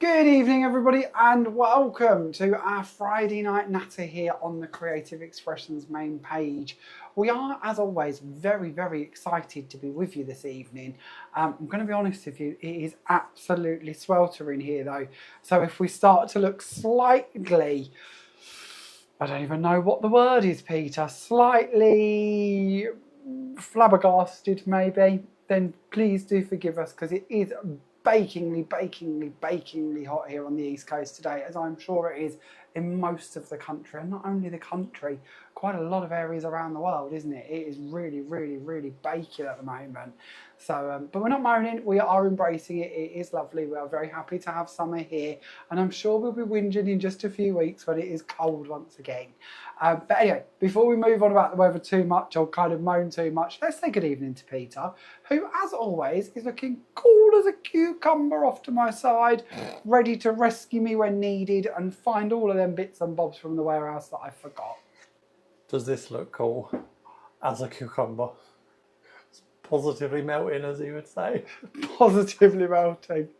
Good evening everybody and welcome to our Friday night natter here on the Creative Expressions main page. We are, as always, very excited to be with you this evening. I'm going to be honest with you, it is absolutely sweltering here though. So if we start to look slightly, I don't even know what the word is, Peter, slightly flabbergasted maybe, then please do forgive us because it is bakingly hot here on the East Coast today, as I'm sure it is in most of the country, and not only the country, quite a lot of areas around the world, isn't it? It is really baking at the moment. So, but we're not moaning, we are embracing it. It is lovely. We are very happy to have summer here, and I'm sure we'll be whinging in just a few weeks when it is cold once again. But anyway, before we move on about the weather too much or kind of moan too much, let's say good evening to Peter, who, as always, is looking cool as a cucumber off to my side, ready to rescue me when needed and find all of them bits and bobs from the warehouse that I forgot. Does this look cool as a cucumber? It's positively melting, as you would say. Positively melting.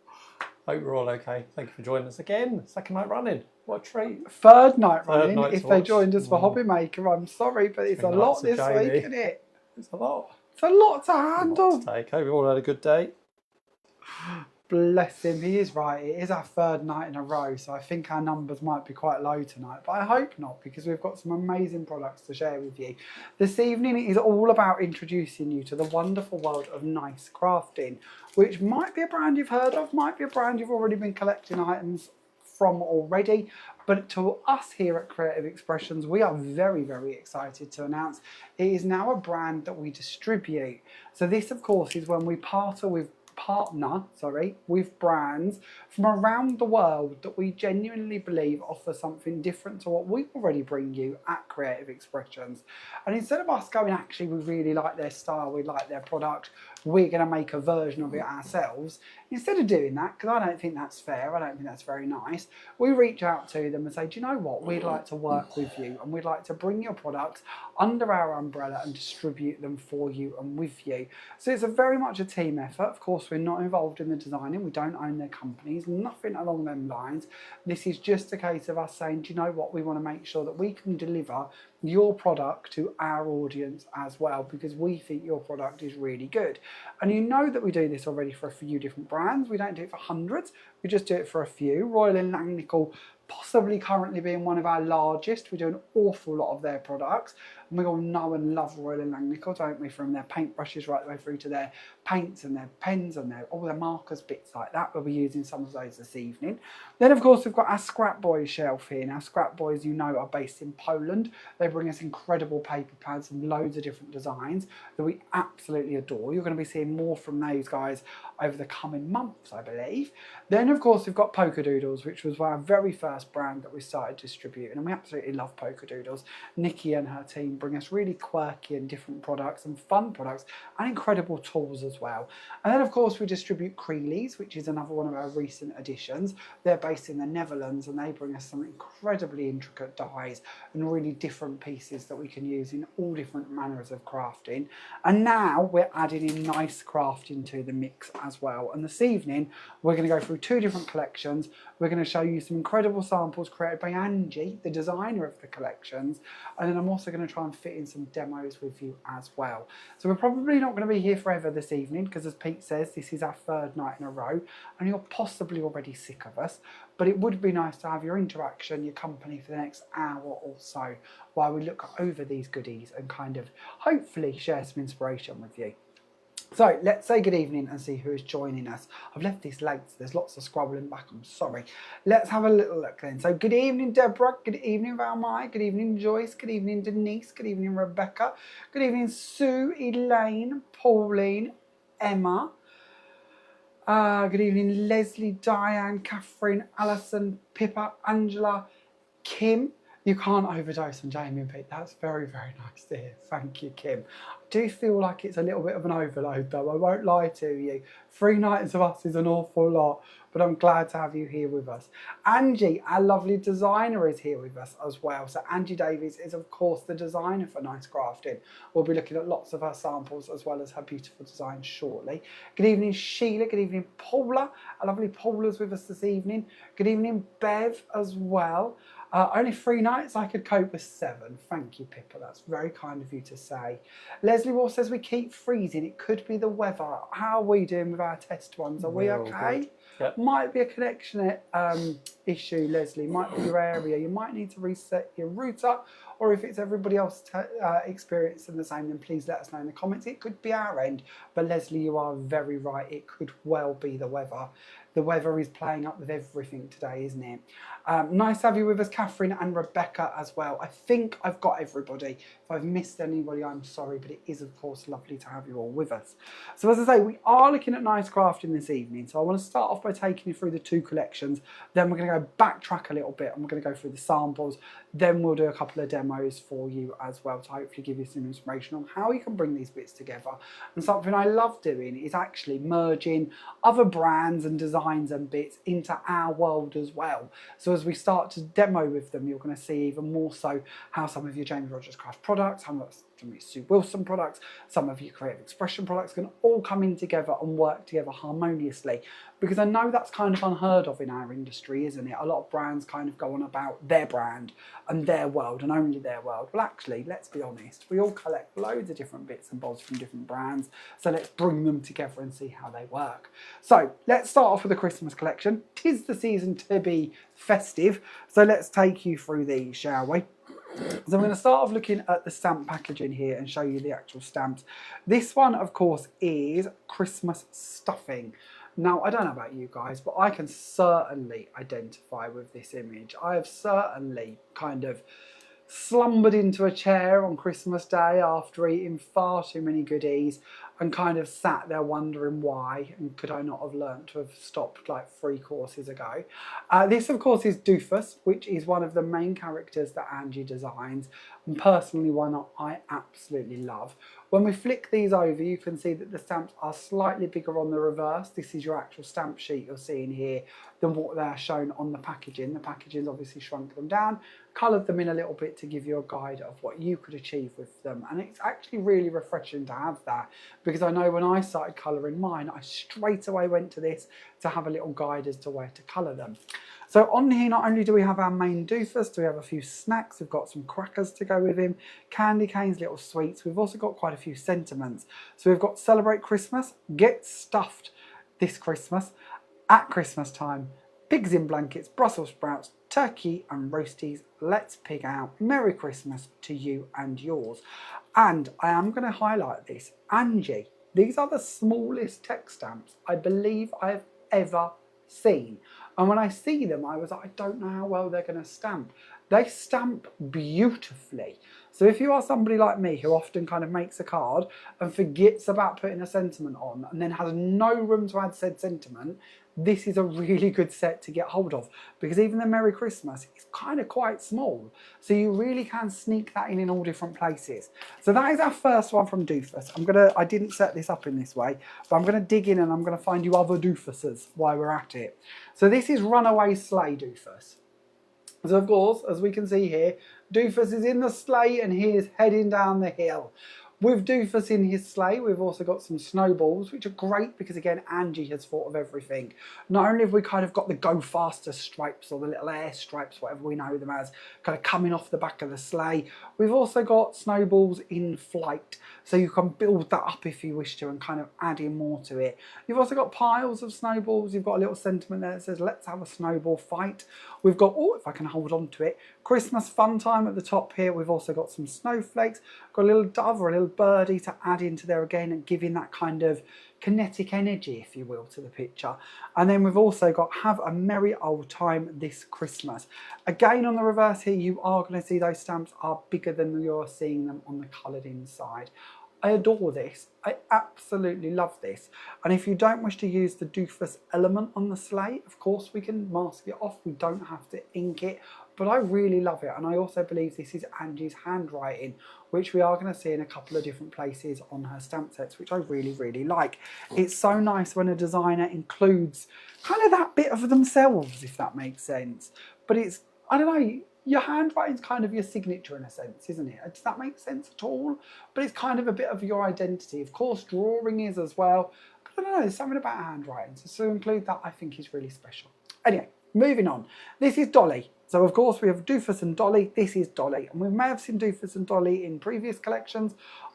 Hope we're all okay. Thank you for joining us again. Second night running. What a treat. Third night running. If they joined us for Hobby Maker, I'm sorry, but it's a lot this week, isn't it? It's a lot. It's a lot to handle. Hope we've all had a good day. Bless him, he is right. It is our third night in a row, so I think our numbers might be quite low tonight, but I hope not, because we've got some amazing products to share with you. This evening it is all about introducing you to the wonderful world of nice crafting, which might be a brand you've heard of, might be a brand you've already been collecting items from already, but to us here at Creative Expressions, we are very excited to announce it is now a brand that we distribute. So this, of course, is when we partner with brands from around the world that we genuinely believe offer something different to what we already bring you at Creative Expressions. And instead of us going, actually, we really like their style, we like their product, we're going to make a version of it ourselves, instead of doing that, because I don't think that's fair, I don't think that's very nice, we reach out to them and say, do you know what, we'd like to work with you and we'd like to bring your products under our umbrella and distribute them for you and with you. So it's very much a team effort. Of course, we're not involved in the designing, we don't own their companies, nothing along them lines. This is just a case of us saying, do you know what, we want to make sure that we can deliver your product to our audience as well, because we think your product is really good. And you know that we do this already for a few different brands. We don't do it for hundreds, we just do it for a few. Royal & Langnickel possibly currently being one of our largest. We do an awful lot of their products, and we all know and love Royal & Langnickel, don't we, from their paintbrushes right the way through to their paints and their pens and all their markers, bits like that. We'll be using some of those this evening. Then of course we've got our Scrap Boys shelf here. Now Scrap Boys, you know, are based in Poland. They bring us incredible paper pads and loads of different designs that we absolutely adore. You're going to be seeing more from those guys over the coming months, I believe. Then of course we've got Polka Doodles, which was our very first brand that we started distributing, and we absolutely love Polka Doodles. Nikki and her team bring us really quirky and different products and fun products and incredible tools as well. And then of course we distribute Creelies, which is another one of our recent additions. They're based in the Netherlands and they bring us some incredibly intricate dies and really different pieces that we can use in all different manners of crafting. And now we're adding in nice crafting to the mix as well. And this evening we're going to go through two different collections. We're going to show you some incredible samples created by Angie, the designer of the collections, and then I'm also going to try and fit in some demos with you as well. So we're probably not going to be here forever this evening, because as Pete says, this is our third night in a row and you're possibly already sick of us, but it would be nice to have your interaction, your company for the next hour or so while we look over these goodies and kind of hopefully share some inspiration with you. So let's say good evening and see who is joining us. I've left this late, so there's lots of scrolling back, I'm sorry. Let's have a little look then. So good evening Deborah, good evening Valmai, good evening Joyce, good evening Denise, good evening Rebecca, good evening Sue, Elaine, Pauline, Emma, good evening Leslie, Diane, Catherine, Alison, Pippa, Angela, Kim, You can't overdose on Jamie and Pete. That's very, very nice to hear. Thank you, Kim. I do feel like it's a little bit of an overload, though. I won't lie to you. 3 nights of us is an awful lot, but I'm glad to have you here with us. Angie, our lovely designer, is here with us as well. So Angie Davies is, of course, the designer for Nice Crafting. We'll be looking at lots of her samples as well as her beautiful designs shortly. Good evening, Sheila. Good evening, Paula. Our lovely Paula's with us this evening. Good evening, Bev, as well. Only 3 nights, I could cope with 7. Thank you, Pippa. That's very kind of you to say. Leslie Wall says we keep freezing. It could be the weather. How are we doing with our test ones? Are we okay? Yep. Might be a connection issue, Leslie. Might be your area. You might need to reset your router, or if it's everybody else experiencing the same, then please let us know in the comments. It could be our end, but Leslie, you are very right. It could well be the weather. The weather is playing up with everything today, isn't it? Nice to have you with us, Catherine and Rebecca as well. I think I've got everybody. If I've missed anybody, I'm sorry, but it is, of course, lovely to have you all with us. So as I say, we are looking at Nice Crafting this evening. So I want to start off by taking you through the 2 collections. Then we're going to go backtrack a little bit and we're going to go through the samples. Then we'll do a couple of demos for you as well to hopefully give you some inspiration on how you can bring these bits together. And something I love doing is actually merging other brands and designs and bits into our world as well. So as we start to demo with them, you're going to see even more so how some of your Jamie Rodgers Craft products, some of your Sue Wilson products, some of your Creative Expression products can all come in together and work together harmoniously. Because I know that's kind of unheard of in our industry, isn't it? A lot of brands kind of go on about their brand and their world and only their world. Well, actually, let's be honest, we all collect loads of different bits and bobs from different brands. So let's bring them together and see how they work. So let's start off with the Christmas collection. 'Tis the season to be festive. So let's take you through these, shall we? So I'm going to start off looking at the stamp packaging here and show you the actual stamps. This one, of course, is Christmas stuffing. Now, I don't know about you guys, but I can certainly identify with this image. I have certainly kind of slumbered into a chair on Christmas Day after eating far too many goodies and kind of sat there wondering why, and could I not have learnt to have stopped like 3 courses ago. This, of course, is Doofus, which is one of the main characters that Angie designs, and personally one that I absolutely love. When we flick these over, you can see that the stamps are slightly bigger on the reverse. This is your actual stamp sheet you're seeing here than what they're shown on the packaging. The packaging's obviously shrunk them down, coloured them in a little bit to give you a guide of what you could achieve with them. And it's actually really refreshing to have that, because I know when I started colouring mine, I straight away went to this to have a little guide as to where to colour them. So on here, not only do we have our main Doofus, we have a few snacks, we've got some crackers to go with him, candy canes, little sweets. We've also got quite a few sentiments. So we've got Celebrate Christmas, Get Stuffed this Christmas, At Christmas Time, Pigs in Blankets, Brussels Sprouts, Turkey and Roasties, Let's Pig Out, Merry Christmas to you and yours. And I am going to highlight this. Angie, these are the smallest text stamps I believe I have ever seen. And when I see them, I was like, I don't know how well they're going to stamp. They stamp beautifully. So if you are somebody like me who often kind of makes a card and forgets about putting a sentiment on and then has no room to add said sentiment, this is a really good set to get hold of, because even the Merry Christmas is kind of quite small. So you really can sneak that in all different places. So that is our first one from Doofus. I didn't set this up in this way, but I'm going to dig in and I'm going to find you other Doofuses while we're at it. So this is Runaway Sleigh Doofus. So of course, as we can see here, Doofus is in the sleigh and he is heading down the hill. With Doofus in his sleigh, we've also got some snowballs, which are great because, again, Angie has thought of everything. Not only have we kind of got the Go Faster stripes, or the little air stripes, whatever we know them as, kind of coming off the back of the sleigh, we've also got snowballs in flight. So you can build that up if you wish to and kind of add in more to it. You've also got piles of snowballs. You've got a little sentiment there that says, let's have a snowball fight. We've got, oh, if I can hold on to it, Christmas fun time at the top here. We've also got some snowflakes, got a little dove or a little birdie to add into there again and giving that kind of kinetic energy, if you will, to the picture. And then we've also got Have a Merry Old Time This Christmas. Again, on the reverse here, you are going to see those stamps are bigger than you're seeing them on the coloured inside. I adore this. I absolutely love this. And if you don't wish to use the doofus element on the slate, of course we can mask it off. We don't have to ink it, but I really love it. And I also believe this is Angie's handwriting, which we are going to see in a couple of different places on her stamp sets, which I really, really like. It's so nice when a designer includes kind of that bit of themselves, if that makes sense. But it's, I don't know, your handwriting's kind of your signature in a sense, isn't it? Does that make sense at all? But it's kind of a bit of your identity. Of course, drawing is as well. But I don't know, there's something about handwriting. So to include that, I think is really special. Anyway, moving on. This is Dolly. So of course we have Doofus and Dolly. This is Dolly. And we may have seen Doofus and Dolly in previous collections.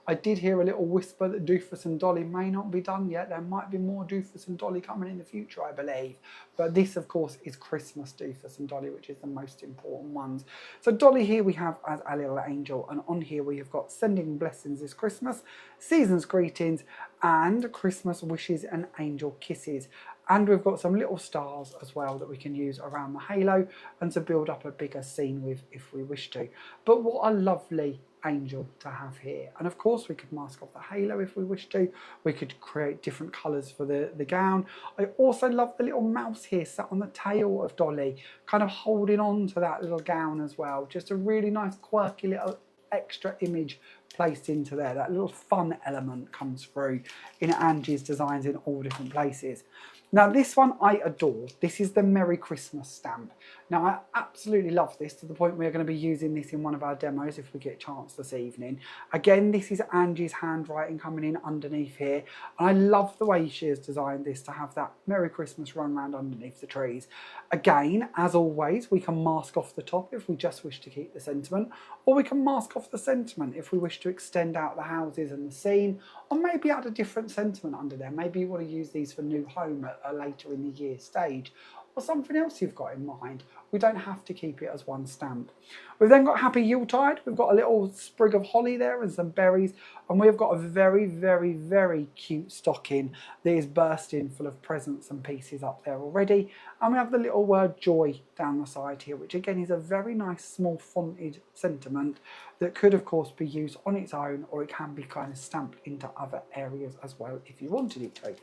I did hear a little whisper that Doofus and Dolly may not be done yet. There might be more Doofus and Dolly coming in the future, I believe. But this, of course, is Christmas Doofus and Dolly, which is the most important ones. So Dolly here we have as a little angel. And on here we have got sending blessings this Christmas, season's greetings, and Christmas wishes and angel kisses. And we've got some little stars as well that we can use around the halo and to build up a bigger scene with if we wish to. But what a lovely angel to have here. And of course we could mask off the halo if we wish to. We could create different colours for the gown. I also love the little mouse here sat on the tail of Dolly, kind of holding on to that little gown as well. Just a really nice quirky little extra image placed into there. That little fun element comes through in Angie's designs in all different places. Now this one I adore. This is the Merry Christmas stamp. Now I absolutely love this to the point we're going to be using this in one of our demos if we get a chance this evening. Again, this is Angie's handwriting coming in underneath here. And I love the way she has designed this to have that Merry Christmas run round underneath the trees. Again, as always, we can mask off the top if we just wish to keep the sentiment, or we can mask off the sentiment if we wish to extend out the houses and the scene, or maybe add a different sentiment under there. Maybe you want to use these for new home at a later in the year stage, or something else you've got in mind. We don't have to keep it as one stamp. We've then got Happy Yuletide. We've got a little sprig of holly there and some berries, and we've got a very, very, very cute stocking that is bursting full of presents and pieces up there already. And we have the little word joy down the side here, which again is a very nice small fonted sentiment that could of course be used on its own, or it can be kind of stamped into other areas as well if you wanted it to.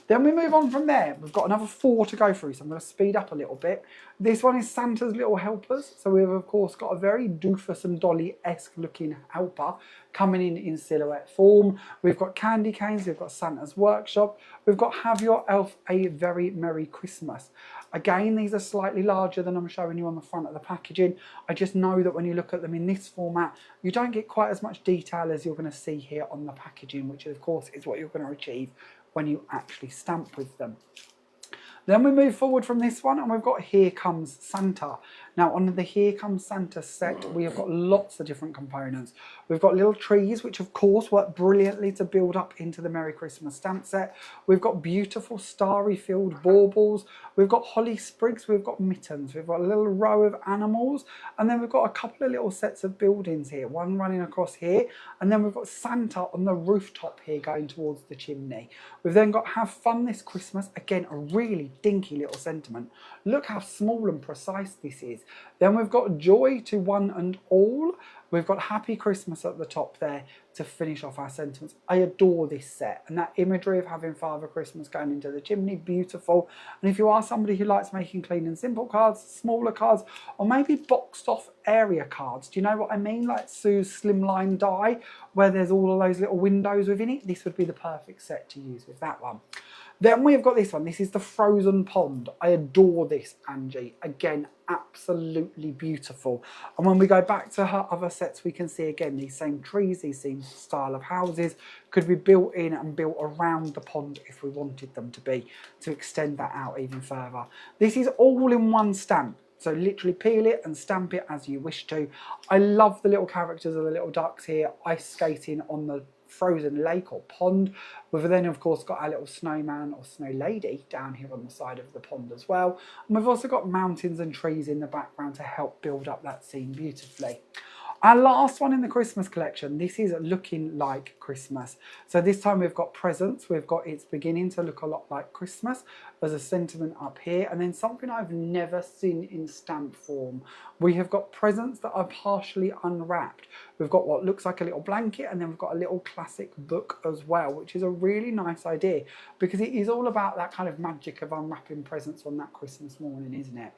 Then we move on from there. We've got another 4 to go through, so I'm going to speed up a little bit. This one is Santa's Little Helpers. So we've of course got a very Doofus and Dolly-esque looking helper coming in silhouette form. We've got candy canes, we've got Santa's Workshop, we've got Have Your Elf a Very Merry Christmas. Again, these are slightly larger than I'm showing you on the front of the packaging. I just know that when you look at them in this format, you don't get quite as much detail as you're going to see here on the packaging, which of course is what you're going to achieve when you actually stamp with them. Then we move forward from this one and we've got Here Comes Santa. Now on the Here Comes Santa set, we have got lots of different components. We've got little trees, which of course work brilliantly to build up into the Merry Christmas stamp set. We've got beautiful starry filled baubles. We've got holly sprigs, we've got mittens, we've got a little row of animals, and then we've got a couple of little sets of buildings here, one running across here, and then we've got Santa on the rooftop here going towards the chimney. We've then got Have Fun This Christmas, again a really dinky little sentiment. Look how small and precise this is. Then we've got Joy to One and All. We've got Happy Christmas at the top there to finish off our sentiments. I adore this set, and that imagery of having Father Christmas going into the chimney, beautiful. And if you are somebody who likes making clean and simple cards, smaller cards, or maybe boxed off area cards, do you know what I mean? Like Sue's Slimline Die, where there's all of those little windows within it. This would be the perfect set to use with that one. Then we've got this one. This is the Frozen Pond. I adore this, Angie. Again, absolutely beautiful. And when we go back to her other sets, we can see again these same trees, these same style of houses could be built in and built around the pond if we wanted them to be, to extend that out even further. This is all in one stamp. So literally peel it and stamp it as you wish to. I love the little characters of the little ducks here, ice skating on the frozen lake or pond. We've then of course got our little snowman or snow lady down here on the side of the pond as well. And we've also got mountains and trees in the background to help build up that scene beautifully. Our last one in the Christmas collection, this is looking like Christmas. So this time we've got presents, we've got it's beginning to look a lot like Christmas. There's a sentiment up here, and then something I've never seen in stamp form. We have got presents that are partially unwrapped. We've got what looks like a little blanket, and then we've got a little classic book as well, which is a really nice idea because it is all about that kind of magic of unwrapping presents on that Christmas morning, isn't it?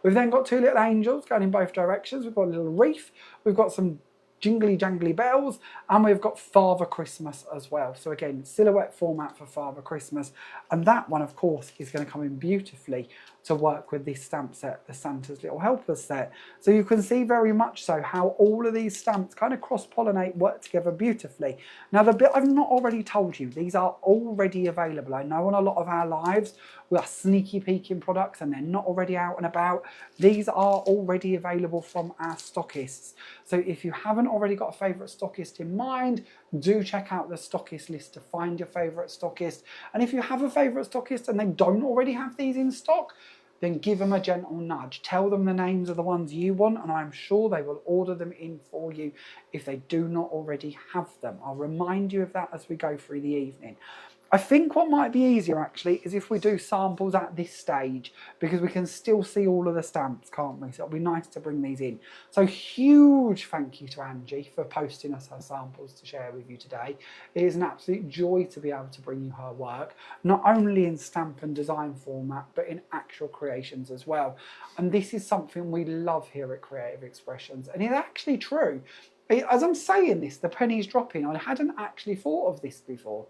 We've then got two little angels going in both directions. We've got a little wreath, we've got some jingly jangly bells, and we've got Father Christmas as well. So again, silhouette format for Father Christmas, and that one of course is going to come in beautifully to work with this stamp set, the Santa's Little Helpers set. So you can see very much so how all of these stamps kind of cross-pollinate, work together beautifully. Now the bit I've not already told you, these are already available. I know on a lot of our lives we are sneaky peeking products and they're not already out and about. These are already available from our stockists. So if you haven't already got a favourite stockist in mind, do check out the stockist list to find your favourite stockist. And if you have a favourite stockist and they don't already have these in stock, then give them a gentle nudge. Tell them the names of the ones you want, and I'm sure they will order them in for you if they do not already have them. I'll remind you of that as we go through the evening. I think what might be easier actually is if we do samples at this stage, because we can still see all of the stamps, can't we? So it'll be nice to bring these in. So huge thank you to Angie for posting us her samples to share with you today. It is an absolute joy to be able to bring you her work, not only in stamp and design format, but in actual creations as well. And this is something we love here at Creative Expressions. And it's actually true. As I'm saying this, the penny's dropping. I hadn't actually thought of this before.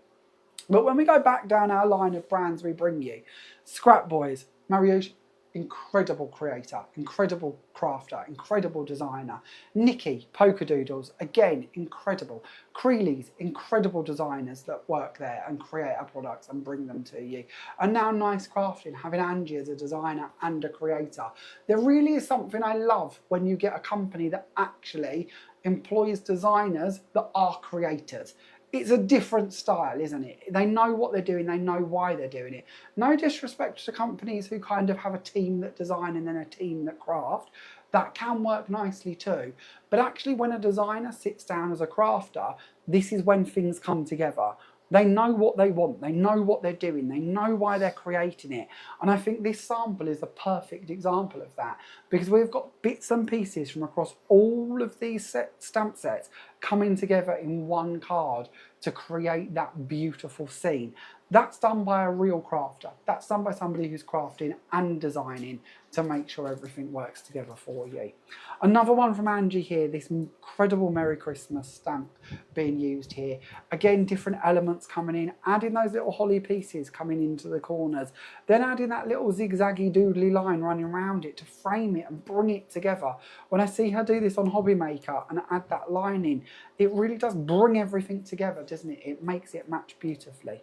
But when we go back down our line of brands we bring you, Scrap Boys, Mariusz, incredible creator, incredible crafter, incredible designer. Nikki, Polka Doodles, again, incredible. Creeley's, incredible designers that work there and create our products and bring them to you. And now Nice Crafting, having Angie as a designer and a creator. There really is something I love when you get a company that actually employs designers that are creators. It's a different style, isn't it? They know what they're doing, they know why they're doing it. No disrespect to companies who kind of have a team that design and then a team that craft. That can work nicely too. But actually when a designer sits down as a crafter, this is when things come together. They know what they want, they know what they're doing, they know why they're creating it. And I think this sample is the perfect example of that, because we've got bits and pieces from across all of these stamp sets coming together in one card to create that beautiful scene. That's done by a real crafter. That's done by somebody who's crafting and designing to make sure everything works together for you. Another one from Angie here, this incredible Merry Christmas stamp being used here. Again, different elements coming in, adding those little holly pieces coming into the corners, then adding that little zigzaggy doodly line running around it to frame it and bring it together. When I see her do this on Hobby Maker and add that line in, it really does bring everything together, doesn't it? It makes it match beautifully.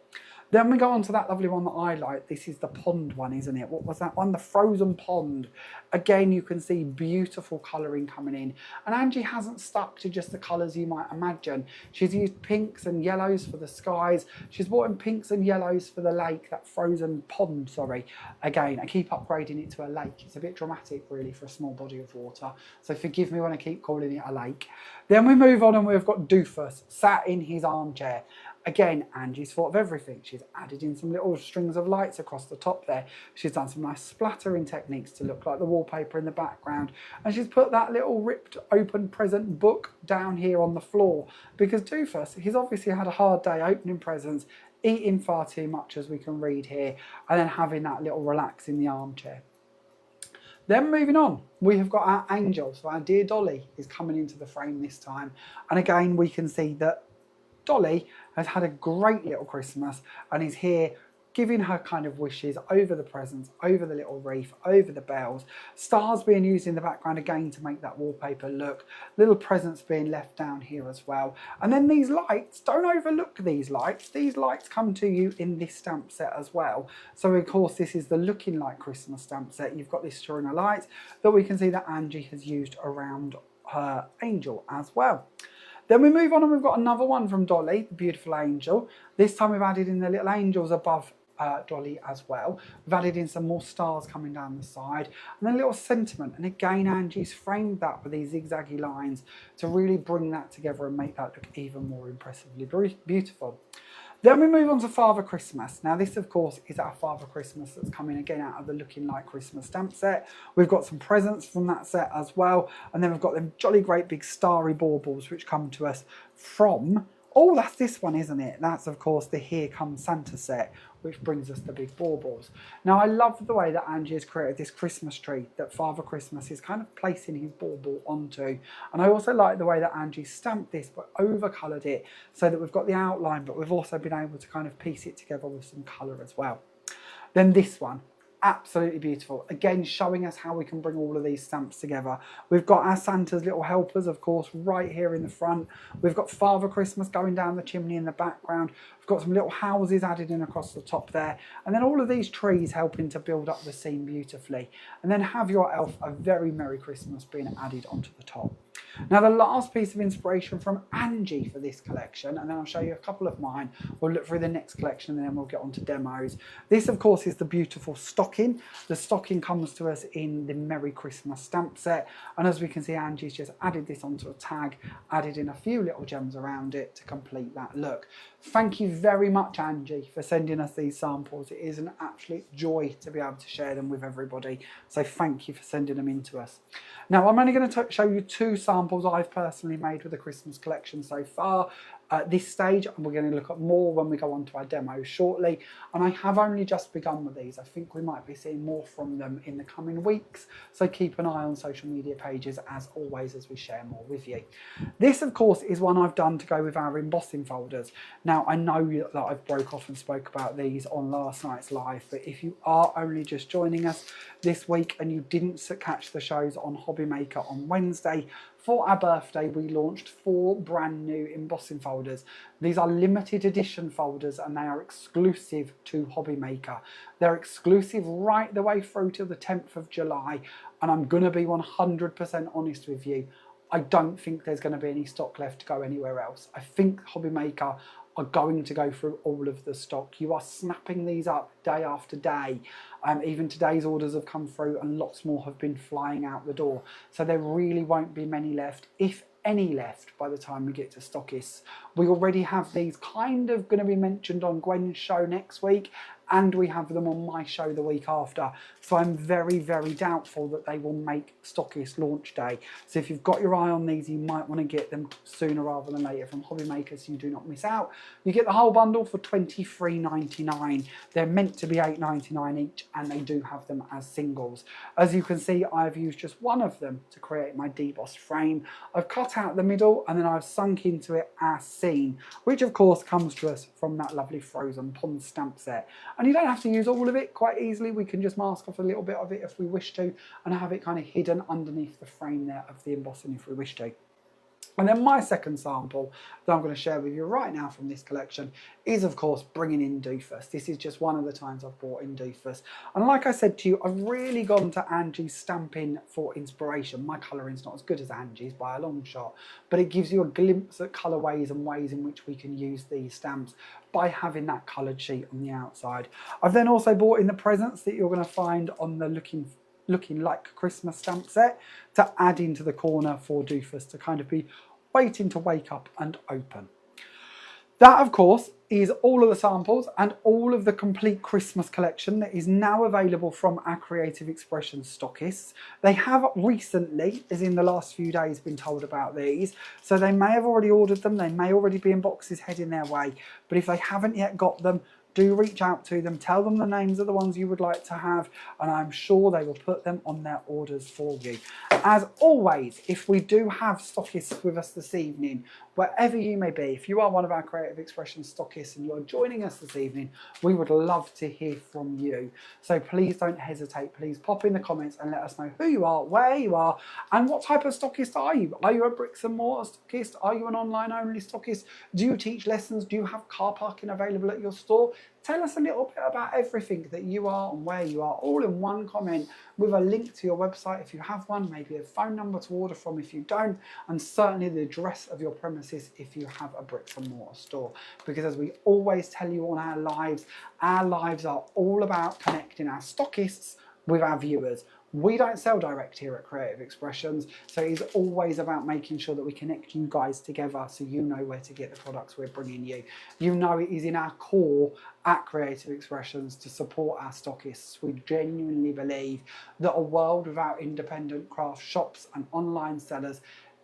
Then we go on to that lovely one that I like. This is the pond one, isn't it? What was that one? The frozen pond. Again, you can see beautiful colouring coming in. And Angie hasn't stuck to just the colours you might imagine. She's used pinks and yellows for the skies. She's brought in pinks and yellows for the lake, that frozen pond, sorry. Again, I keep upgrading it to a lake. It's a bit dramatic, really, for a small body of water. So forgive me when I keep calling it a lake. Then we move on and we've got Doofus sat in his armchair. Again, Angie's thought of everything. She's added in some little strings of lights across the top there. She's done some nice splattering techniques to look like the wallpaper in the background. And she's put that little ripped open present book down here on the floor. Because Doofus, he's obviously had a hard day opening presents, eating far too much as we can read here, and then having that little relax in the armchair. Then moving on, we have got our angel. So our dear Dolly is coming into the frame this time. And again, we can see that Dolly has had a great little Christmas and is here giving her kind of wishes over the presents, over the little wreath, over the bells, stars being used in the background again to make that wallpaper look, little presents being left down here as well. And then these lights, don't overlook these lights come to you in this stamp set as well. So of course this is the looking like Christmas stamp set. You've got this string of lights that we can see that Angie has used around her angel as well. Then we move on and we've got another one from Dolly, the beautiful angel. This time we've added in the little angels above dolly as well. We've added in some more stars coming down the side and then a little sentiment, and again Angie's framed that with these zigzaggy lines to really bring that together and make that look even more impressively beautiful. Then we move on to Father Christmas. Now this of course is our Father Christmas that's coming again out of the Looking Like Christmas stamp set. We've got some presents from that set as well, and then we've got them jolly great big starry baubles which come to us from, oh that's this one isn't it? That's of course the Here Comes Santa set, which brings us the big baubles. Now I love the way that Angie has created this Christmas tree that Father Christmas is kind of placing his bauble onto. And I also like the way that Angie stamped this but overcoloured it so that we've got the outline, but we've also been able to kind of piece it together with some colour as well. Then this one, absolutely beautiful. Again, showing us how we can bring all of these stamps together. We've got our Santa's little helpers, of course, right here in the front. We've got Father Christmas going down the chimney in the background. We've got some little houses added in across the top there. And then all of these trees helping to build up the scene beautifully. And then Have Your Elf, A Very Merry Christmas, being added onto the top. Now the last piece of inspiration from Angie for this collection, and then I'll show you a couple of mine. We'll look through the next collection and then we'll get on to demos. This of course is the beautiful stocking. The stocking comes to us in the Merry Christmas stamp set, and as we can see Angie's just added this onto a tag, added in a few little gems around it to complete that look. Thank you very much Angie for sending us these samples. It is an absolute joy to be able to share them with everybody, so thank you for sending them in to us. Now I'm only going to show you two samples I've personally made with the Christmas collection so far at this stage, and we're going to look at more when we go on to our demos shortly. And I have only just begun with these. I think we might be seeing more from them in the coming weeks, so keep an eye on social media pages as always as we share more with you. This of course is one I've done to go with our embossing folders. Now I know that I've broke off and spoke about these on last night's live, but if you are only just joining us this week and you didn't catch the shows on Hobby Maker on Wednesday, for our birthday we launched 4 brand new embossing folders. These are limited edition folders and they are exclusive to Hobby Maker. They're exclusive right the way through till the 10th of July, and I'm going to be 100% honest with you, I don't think there's going to be any stock left to go anywhere else. I think Hobby Maker are going to go through all of the stock. You are snapping these up day after day. Even today's orders have come through and lots more have been flying out the door. So there really won't be many left, if any left, by the time we get to stockists. We already have these kind of going to be mentioned on Gwen's show next week, and we have them on my show the week after. So I'm very, very doubtful that they will make stockist launch day. So if you've got your eye on these, you might want to get them sooner rather than later from Hobby Maker so you do not miss out. You get the whole bundle for $23.99. They're meant to be $8.99 each, and they do have them as singles. As you can see, I've used just one of them to create my debossed frame. I've cut out the middle and then I've sunk into it our scene, which of course comes to us from that lovely Frozen Pond stamp set. And you don't have to use all of it. Quite easily we can just mask off a little bit of it if we wish to, and have it kind of hidden underneath the frame there of the embossing if we wish to. And then my second sample that I'm going to share with you right now from this collection is of course bringing in Doofus. This is just one of the times I've brought in Doofus. And like I said to you, I've really gone to Angie's stamping for inspiration. My colouring's not as good as Angie's by a long shot, but it gives you a glimpse at colourways and ways in which we can use these stamps by having that coloured sheet on the outside. I've then also brought in the presents that you're going to find on the Looking Like Christmas stamp set to add into the corner for Doofus to kind of be waiting to wake up and open. That of course is all of the samples and all of the complete Christmas collection that is now available from our Creative Expressions stockists. They have recently, as in the last few days, been told about these, so they may have already ordered them, they may already be in boxes heading their way, but if they haven't yet got them, do reach out to them, tell them the names of the ones you would like to have, and I'm sure they will put them on their orders for you. As always, if we do have stockists with us this evening, wherever you may be, if you are one of our Creative Expressions stockists and you're joining us this evening, we would love to hear from you. So please don't hesitate, please pop in the comments and let us know who you are, where you are, and what type of stockist are you? Are you a bricks and mortar stockist? Are you an online only stockist? Do you teach lessons? Do you have car parking available at your store? Tell us a little bit about everything that you are and where you are, all in one comment with a link to your website if you have one, maybe a phone number to order from if you don't, and certainly the address of your premises if you have a bricks and mortar store. Because as we always tell you on our lives are all about connecting our stockists with our viewers. We don't sell direct here at Creative Expressions, so it's always about making sure that we connect you guys together so you know where to get the products we're bringing you. You know it is in our core at Creative Expressions to support our stockists. We genuinely believe that a world without independent craft shops and online sellers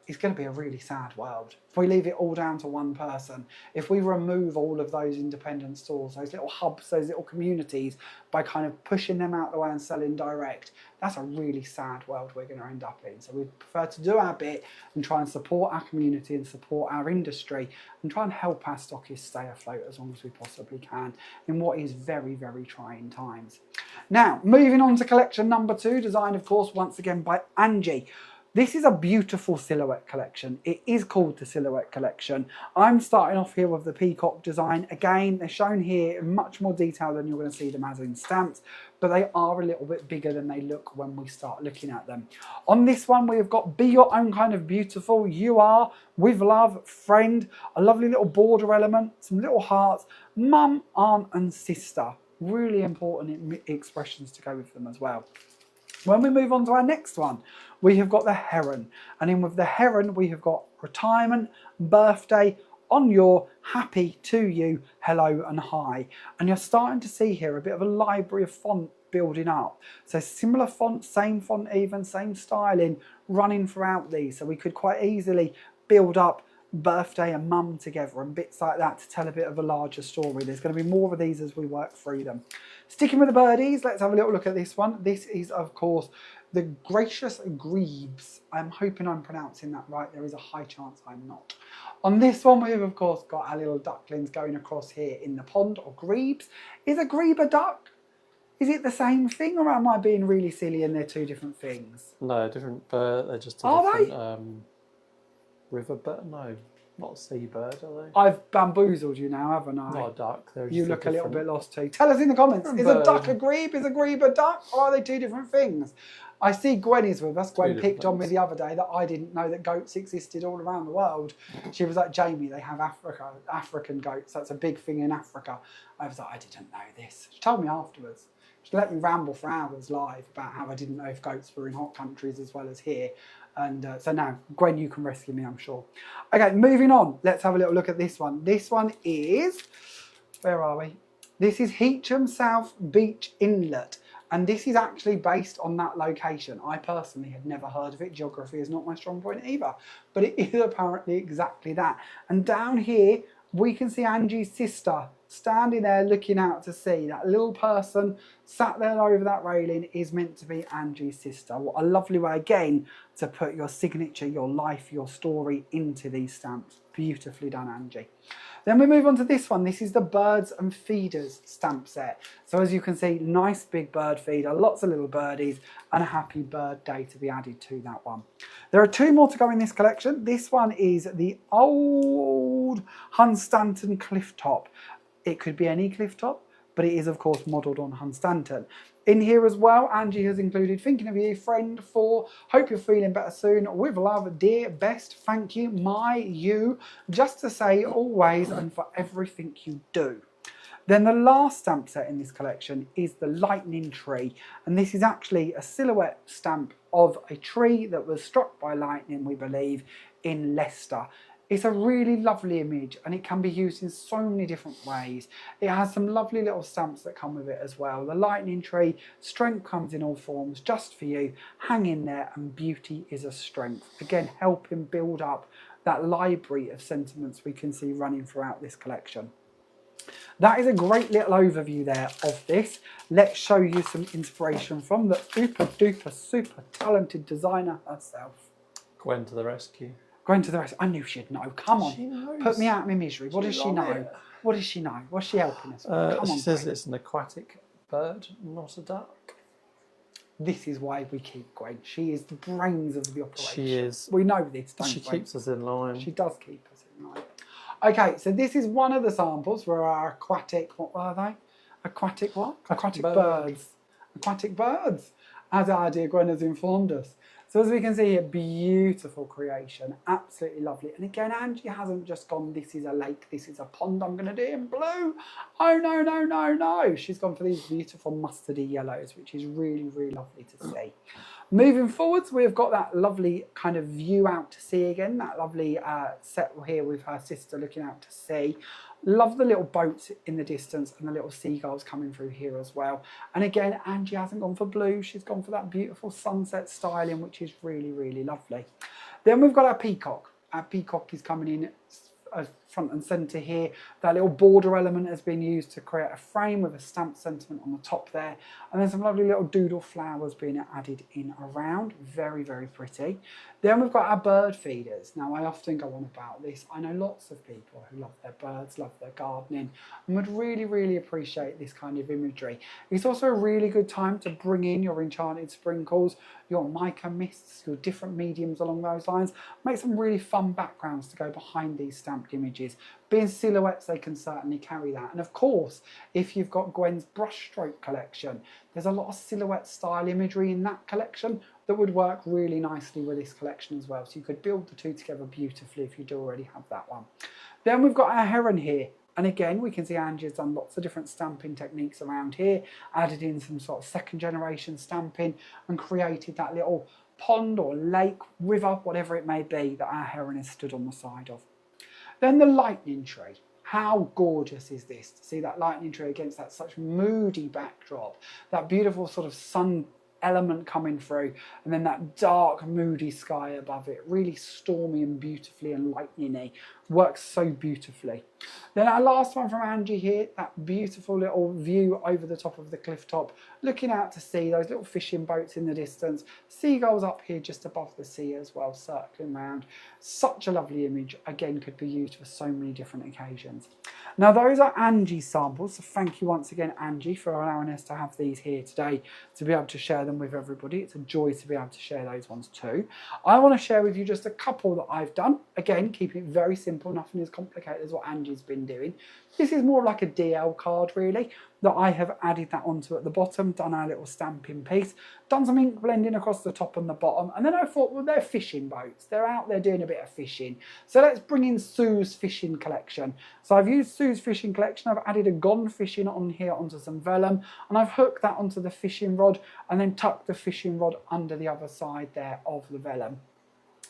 is going to be a really sad world. If we leave it all down to one person, if we remove all of those independent stores, those little hubs, those little communities, by kind of pushing them out the way and selling direct, that's a really sad world we're going to end up in. So we prefer to do our bit and try and support our community and support our industry and try and help our stockists stay afloat as long as we possibly can in what is very, very trying times. Now, moving on to collection number 2, designed, of course, once again by Angie. This is a beautiful silhouette collection. It is called the Silhouette Collection. I'm starting off here with the peacock design. Again, they're shown here in much more detail than you're going to see them as in stamps, but they are a little bit bigger than they look when we start looking at them. On this one, we have got Be Your Own Kind of Beautiful, You Are, With Love, Friend, a lovely little border element, some little hearts, Mum, Aunt and Sister. Really important expressions to go with them as well. When we move on to our next one, we have got the heron. And in with the heron, we have got retirement, birthday, on your, happy, to you, hello and hi. And you're starting to see here a bit of a library of font building up. So similar font, same font even, same styling running throughout these. So we could quite easily build up birthday and mum together and bits like that to tell a bit of a larger story. There's going to be more of these as we work through them. Sticking with the birdies, let's have a little look at this one. This is, of course, the Gracious Grebes. I'm hoping I'm pronouncing that right. There is a high chance I'm not. On this one, we've, of course, got our little ducklings going across here in the pond, or grebes. Is a grebe a duck? Is it the same thing, or am I being really silly and they're two different things? No, different bird. They're just a Are different river bird. No, not a seabird, are they? I've bamboozled you now, haven't I? Not a duck. They're You just look a little different- bit lost too. Tell us in the comments, is a bird. duck a grebe? Is a grebe a duck? Or are they two different things? I see Gwen is with us. Gwen picked on me the other day that I didn't know that goats existed all around the world. She was like, Jamie, they have African goats. That's a big thing in Africa. I was like, I didn't know this. She told me afterwards. She let me ramble for hours live about how I didn't know if goats were in hot countries as well as here. And so now, Gwen, you can rescue me, I'm sure. Okay, moving on. Let's have a little look at this one. This one is, where are we? This is Heacham South Beach Inlet. And this is actually based on that location. I personally had never heard of it. Geography is not my strong point either. But it is apparently exactly that. And down here, we can see Angie's sister standing there looking out to sea. That little person sat there over that railing is meant to be Angie's sister. What a lovely way, again, to put your signature, your life, your story into these stamps. Beautifully done, Angie. Then we move on to this one. This is the Birds and Feeders stamp set. So as you can see, nice big bird feeder, lots of little birdies, and a happy birthday to be added to that one. There are 2 more to go in this collection. This one is the old Hunstanton cliff top. It could be any cliff top, but it is, of course, modelled on Hunstanton. In here as well, Angie has included thinking of you, friend, for, hope you're feeling better soon, with love, dear, best, thank you, my, you, just to say always and for everything you do. Then the last stamp set in this collection is the lightning tree, and this is actually a silhouette stamp of a tree that was struck by lightning, we believe, in Leicester. It's a really lovely image and it can be used in so many different ways. It has some lovely little stamps that come with it as well. The lightning tree, strength comes in all forms, just for you, hang in there, and beauty is a strength. Again, helping build up that library of sentiments we can see running throughout this collection. That is a great little overview there of this. Let's show you some inspiration from the super duper super talented designer herself. Gwen to the rescue. Going to the rest. I knew she'd know. Come on. She knows. Put me out of my misery. What does she know? It. What does she know? What's she helping us with? Come She on, says Gwen. it's an aquatic bird, not a duck. This is why we keep Gwen. She is the brains of the operation. She is. We know this, don't we? She keeps us in line. She does keep us in line. Okay, so this is one of the samples for our aquatic, what were they? Aquatic what? Aquatic birds. Aquatic birds, as our dear Gwen has informed us. So as we can see here, beautiful creation, absolutely lovely. And again, Angie hasn't just gone, this is a lake, this is a pond, I'm going to do it in blue. Oh, no, no, no, no. She's gone for these beautiful mustardy yellows, which is really, really lovely to see. Moving forwards, we've got that lovely kind of view out to sea again, that lovely set here with her sister looking out to sea. Love the little boats in the distance and the little seagulls coming through here as well. And again, Angie hasn't gone for blue. She's gone for that beautiful sunset styling, which is really, really lovely. Then we've got our peacock. Our peacock is coming in front and centre here. That little border element has been used to create a frame with a stamped sentiment on the top there. And then some lovely little doodle flowers being added in around. Very, very pretty. Then we've got our bird feeders. Now, I often go on about this. I know lots of people who love their birds, love their gardening, and would really, really appreciate this kind of imagery. It's also a really good time to bring in your enchanted sprinkles, your mica mists, your different mediums along those lines. Make some really fun backgrounds to go behind these stamped images. Being silhouettes, they can certainly carry that. And of course, if you've got Gwen's brushstroke collection, there's a lot of silhouette style imagery in that collection that would work really nicely with this collection as well. So you could build the two together beautifully if you do already have that one. Then we've got our heron here. And again, we can see Angie has done lots of different stamping techniques around here, added in some sort of second generation stamping and created that little pond or lake, river, whatever it may be, that our heron is stood on the side of. Then the lightning tree. How gorgeous is this to see that lightning tree against that such moody backdrop, that beautiful sort of sun element coming through, and then that dark moody sky above it, really stormy and beautifully and lightning-y, works so beautifully. Then our last one from Angie here, that beautiful little view over the top of the cliff top, looking out to sea, those little fishing boats in the distance, seagulls up here just above the sea as well, circling around. Such a lovely image, again could be used for so many different occasions. Now those are Angie's samples, so thank you once again Angie for allowing us to have these here today to be able to share them with everybody. It's a joy to be able to share those ones too. I want to share with you just a couple that I've done. Again, keep it very simple, nothing as complicated as what Angie's been doing. This is more like a DL card really, that I have added that onto at the bottom, done our little stamping piece, done some ink blending across the top and the bottom, and then I thought, well, they're fishing boats. They're out there doing a bit of fishing. So let's bring in Sue's fishing collection. So I've used Sue's fishing collection. I've added a gone fishing on here onto some vellum, and I've hooked that onto the fishing rod and then tucked the fishing rod under the other side there of the vellum.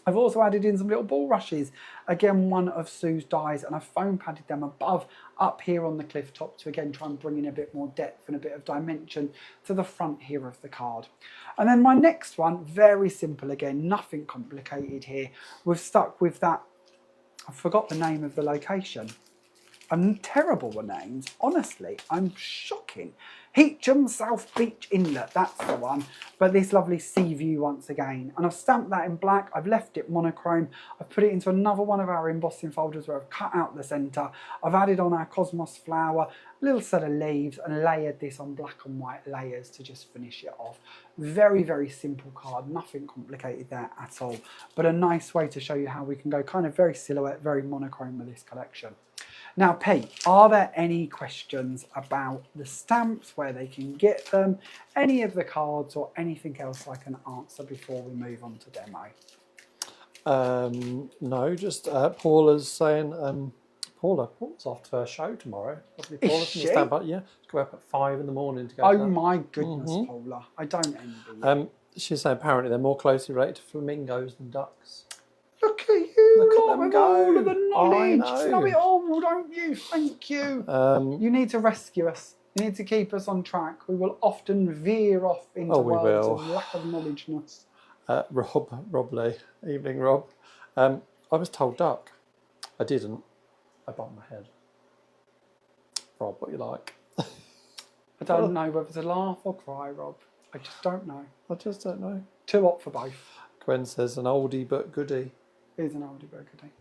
I've also added in some little bulrushes, again one of Sue's dies, and I've foam padded them above up here on the cliff top to again try and bring in a bit more depth and a bit of dimension to the front here of the card. And then my next one, very simple again, nothing complicated here. We've stuck with that, I forgot the name of the location. I'm terrible with names, honestly, I'm shocking. Heacham South Beach Inlet, that's the one. But this lovely sea view once again. And I've stamped that in black, I've left it monochrome, I've put it into another one of our embossing folders where I've cut out the centre, I've added on our cosmos flower, little set of leaves, and layered this on black and white layers to just finish it off. Very, very simple card, nothing complicated there at all. But a nice way to show you how we can go kind of very silhouette, very monochrome with this collection. Now, Pete, are there any questions about the stamps, where they can get them, any of the cards or anything else I can answer before we move on to demo? No, just Paula's saying, Paula's off to her show tomorrow. Lovely Paula from the Stamp Hut, yeah. Go up at 5 in the morning to go to that. My goodness, Paula. I don't envy you. She's saying apparently they're more closely related to flamingos than ducks. Look at you, Look at them with go. all of the knowledge. I You know it all, don't you? Thank you. You need to rescue us. You need to keep us on track. We will often veer off into worlds of lack of knowledgeness. Rob Lee, evening Rob. I was told duck. I didn't. I bumped my head. Rob, what you like? I don't know whether to laugh or cry, Rob. I just don't know. I just don't know. Too hot for both. Gwen says an oldie but goodie. Is an oldie but goodie.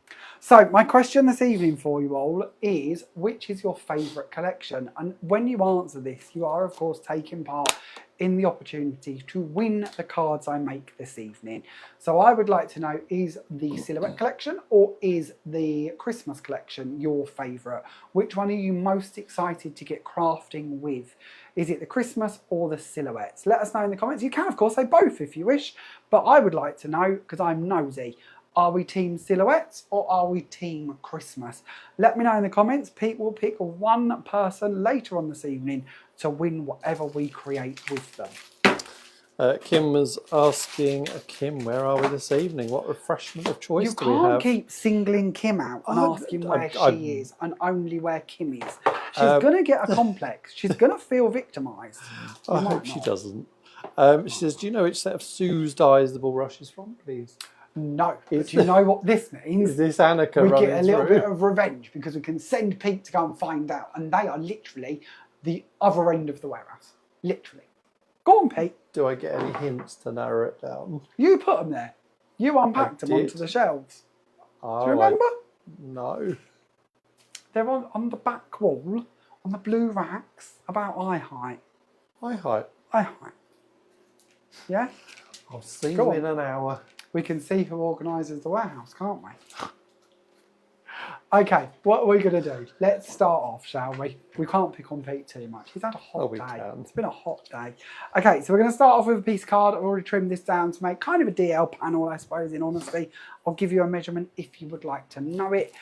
So my question this evening for you all is, which is your favourite collection? And when you answer this, you are of course taking part in the opportunity to win the cards I make this evening. So I would like to know, is the silhouette collection or is the Christmas collection your favourite? Which one are you most excited to get crafting with? Is it the Christmas or the silhouettes? Let us know in the comments. You can of course say both if you wish, but I would like to know, because I'm nosy. Are we team silhouettes or are we team Christmas? Let me know in the comments. Pete will pick one person later on this evening to win whatever we create with them. Kim was asking, Kim, where are we this evening? What refreshment of choice do we have? You can't keep singling Kim out and asking where she is and only where Kim is. She's going to get a complex. She's going to feel victimised. I hope she doesn't. She says, do you know which set of Sue's dies the bulrush is from, please? No, but do you know what this means? Is this Annika we running get a little through? bit of revenge because we can send Pete to go and find out, and they are literally the other end of the warehouse. Literally. Go on, Pete. Do I get any hints to narrow it down? You put them there. You unpacked them onto the shelves. Oh, do you remember? No. They're on the back wall, on the blue racks, about eye height. Eye height? Eye height. Yeah? I'll see you in an hour. We can see who organises the warehouse, can't we? Okay, what are we going to do? Let's start off, shall we? We can't pick on Pete too much. He's had a hot day. Can. It's been a hot day. Okay, so we're going to start off with a piece of card. I've already trimmed this down to make kind of a DL panel, I suppose, in honesty. I'll give you a measurement if you would like to know it.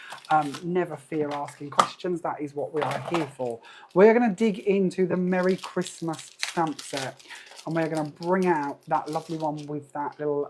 Never fear asking questions. That is what we are here for. We're going to dig into the Merry Christmas stamp set. And we're going to bring out that lovely one with that little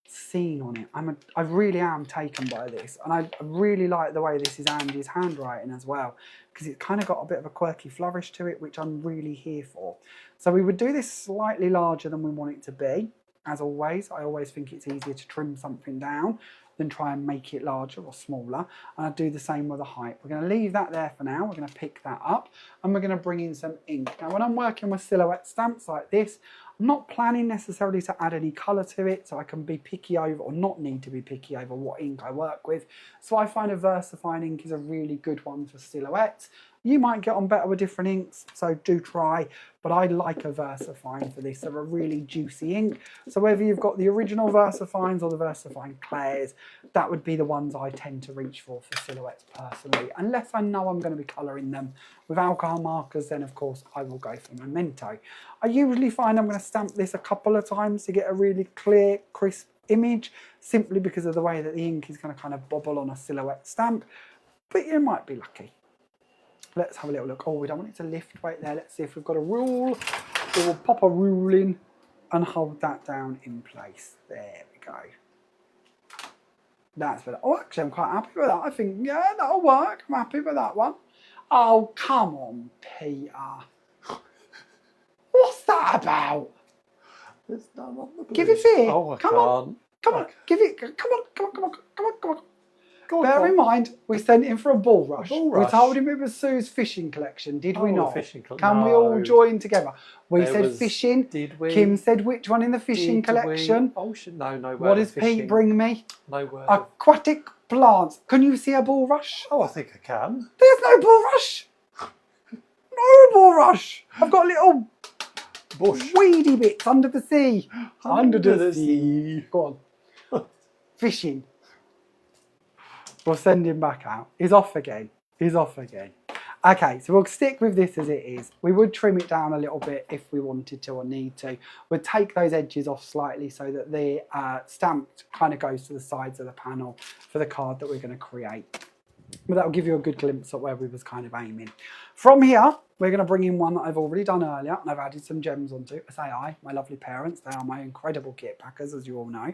scene on it. I really am taken by this, and I really like the way this is Andy's handwriting as well, because it's kind of got a bit of a quirky flourish to it, which I'm really here for. So we would do this slightly larger than we want it to be. As always, I always think it's easier to trim something down than try and make it larger or smaller, and I do the same with the height. We're going to leave that there for now. We're going to pick that up and we're going to bring in some ink. Now when I'm working with silhouette stamps like this, I'm not planning necessarily to add any colour to it, so I can be picky over, or not need to be picky over, what ink I work with. So I find a VersaFine ink is a really good one for silhouettes. You might get on better with different inks, so do try, but I like a VersaFine for this. They're a really juicy ink. So whether you've got the original VersaFines or the VersaFine Clairs, that would be the ones I tend to reach for silhouettes personally. Unless I know I'm going to be colouring them with alcohol markers, then of course I will go for Memento. I usually find I'm going to stamp this a couple of times to get a really clear, crisp image, simply because of the way that the ink is going to kind of bobble on a silhouette stamp, but you might be lucky. Let's have a little look. Oh, we don't want it to lift. Wait there. Let's see if we've got a rule. We'll pop a rule in and hold that down in place. There we go. That's better. Oh, actually, I'm quite happy with that. I think, yeah, that'll work. I'm happy with that one. Oh, come on, Peter. What's that about? There's none on the blue. Give it here. Oh, I come can't. on. Come on. Give it. Come on. Come on. Come on. Come on. Come on. Go on, Bear in mind, we sent him for a bulrush. We told him it was Sue's fishing collection, did we not? Can we all join together? We said fishing. Did we? Kim said which one in the fishing collection? Oh, no, no. What does Pete bring me? No word. Aquatic plants. Can you see a bulrush? Oh, I think I can. There's no bulrush. No bulrush. I've got little bush weedy bits under the sea. Under the sea. Go on. Fishing. We'll send him back out. He's off again. He's off again. Okay, so we'll stick with this as it is. We would trim it down a little bit if we wanted to or need to. We'd take those edges off slightly so that the stamp kind of goes to the sides of the panel for the card that we're going to create. But that'll give you a good glimpse at where we was kind of aiming. From here, we're going to bring in one that I've already done earlier, and I've added some gems onto. I say I, my lovely parents, they are my incredible kit packers, as you all know.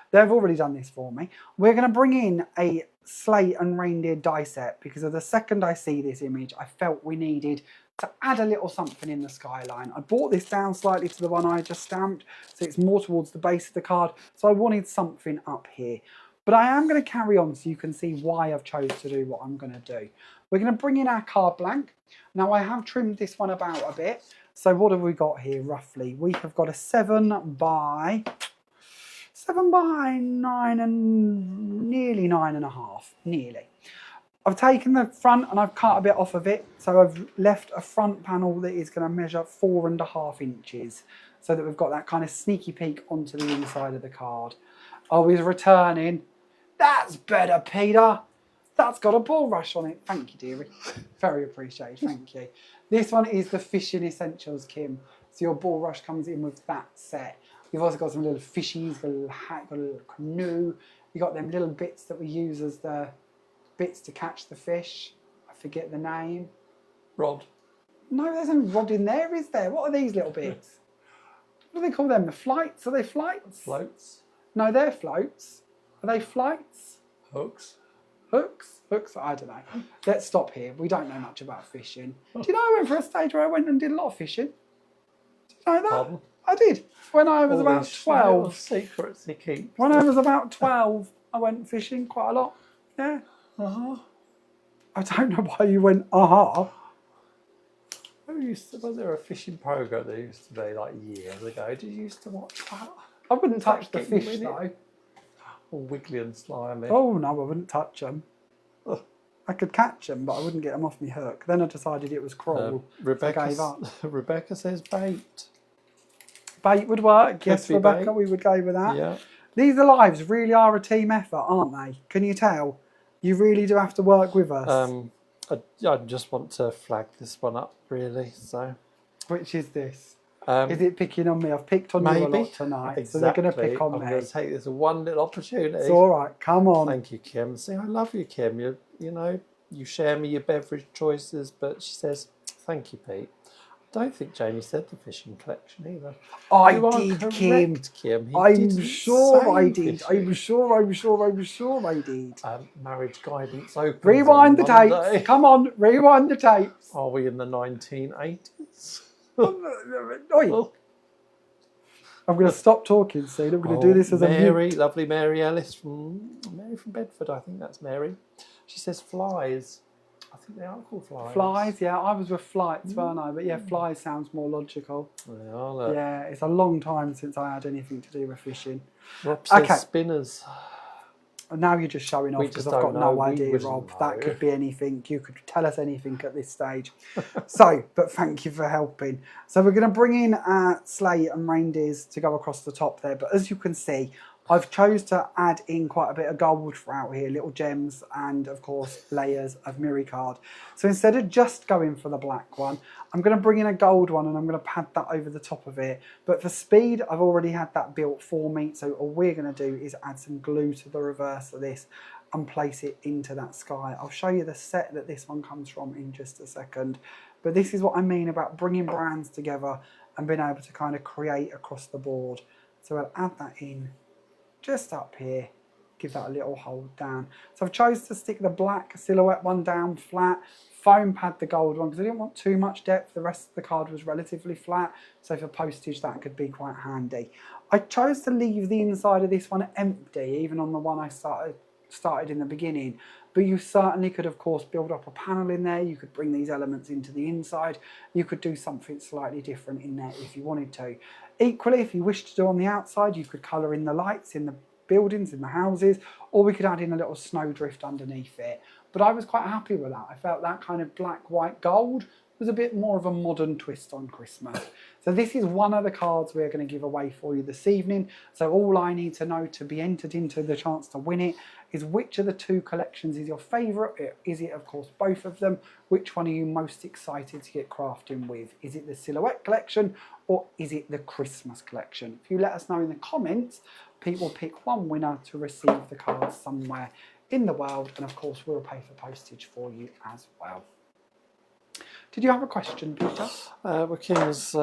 They've already done this for me. We're going to bring in a slate and reindeer die set, because of the second I see this image, I felt we needed to add a little something in the skyline. I brought this down slightly to the one I just stamped, so it's more towards the base of the card, so I wanted something up here. But I am going to carry on so you can see why I've chose to do what I'm going to do. We're going to bring in our card blank. Now I have trimmed this one about a bit. So what have we got here roughly? We have got a 7 by 9 and nearly 9.5, nearly. I've taken the front and I've cut a bit off of it. So I've left a front panel that is going to measure 4.5 inches. So that we've got that kind of sneaky peek onto the inside of the card. Oh, he's returning. That's better, Peter. That's got a bulrush on it. Thank you, dearie. Very appreciated. Thank you. This one is the Fishing Essentials, Kim. So your bulrush comes in with that set. You've also got some little fishies, got a little hat, got a little canoe. You got them little bits that we use as the bits to catch the fish. I forget the name. Rod. No, there's no rod in there, is there? What are these little bits? What do they call them? The flights? Are they flights? Floats. No, they're floats. Are they flights? Hooks. Hooks? Hooks? I don't know. Let's stop here. We don't know much about fishing. Do you know I went for a stage where I went and did a lot of fishing? Do you know that? Pardon? I did. When I was All about these 12. little secrets he keeps. When I was about 12, I went fishing quite a lot. Yeah. I don't know why you went, Was there a fishing program that used to be like years ago? Did you used to watch that? I wouldn't touch the Getting fish with it? though. All wiggly and slimy. Oh no, I wouldn't touch them. I could catch them, but I wouldn't get them off my hook. Then I decided it was cruel. So I gave up. Rebecca says bait. Bait would work. Yes, be Rebecca, bait. we would go with that. Yeah. These lives really are a team effort, aren't they? Can you tell? You really do have to work with us. I just want to flag this one up, really. So, Which is this? Is it picking on me? I've picked on you a lot tonight, exactly. so they're going to pick on I'm me. going to take this one little opportunity. It's all right. Come on. Thank you, Kim. See, I love you, Kim. You know, you share me your beverage choices, but she says, "Thank you, Pete." I don't think Jamie said the fishing collection either. I You are did, correct, Kim. He I'm didn't sure say I did. fishing. I'm sure I did. Marriage guidance opens Rewind the on Monday. tapes. Come on, rewind the tapes. Are we in the 1980s? Oi. I'm going to stop talking soon. I'm going to do this as a Mary, mute. lovely Mary Ellis from Bedford. I think that's Mary. She says flies. I think they are called flies. Flies, yeah. I was with flights, weren't I? But yeah, flies sounds more logical. They are, look. Yeah, it's a long time since I had anything to do with fishing. Rob says Okay. spinners. And now you're just showing off We because just I've got don't no know. We idea, wouldn't Rob. know. That could be anything. You could tell us anything at this stage. So, but thank you for helping. So we're going to bring in sleigh and reindeers to go across the top there. But as you can see, I've chose to add in quite a bit of gold throughout here, little gems and of course layers of mirror card. So instead of just going for the black one, I'm going to bring in a gold one and I'm going to pad that over the top of it. But for speed, I've already had that built for me. So all we're going to do is add some glue to the reverse of this and place it into that sky. I'll show you the set that this one comes from in just a second. But this is what I mean about bringing brands together and being able to kind of create across the board. So I'll add that in just up here, give that a little hold down. So I've chosen to stick the black silhouette one down flat, foam pad the gold one because I didn't want too much depth. The rest of the card was relatively flat, so for postage that could be quite handy. I chose to leave the inside of this one empty, even on the one I started in the beginning, but you certainly could of course build up a panel in there. You could bring these elements into the inside. You could do something slightly different in there if you wanted to. Equally, if you wish to do on the outside, you could colour in the lights in the buildings, in the houses, or we could add in a little snowdrift underneath it. But I was quite happy with that. I felt that kind of black, white, gold was a bit more of a modern twist on Christmas. So this is one of the cards we're going to give away for you this evening. So all I need to know to be entered into the chance to win it is which of the two collections is your favourite. Is it, of course, both of them? Which one are you most excited to get crafting with? Is it the Silhouette collection or is it the Christmas collection? If you let us know in the comments, Pete will pick one winner to receive the cards somewhere in the world, and of course we'll pay for postage for you as well. Did you have a question, Peter? Well, Kim's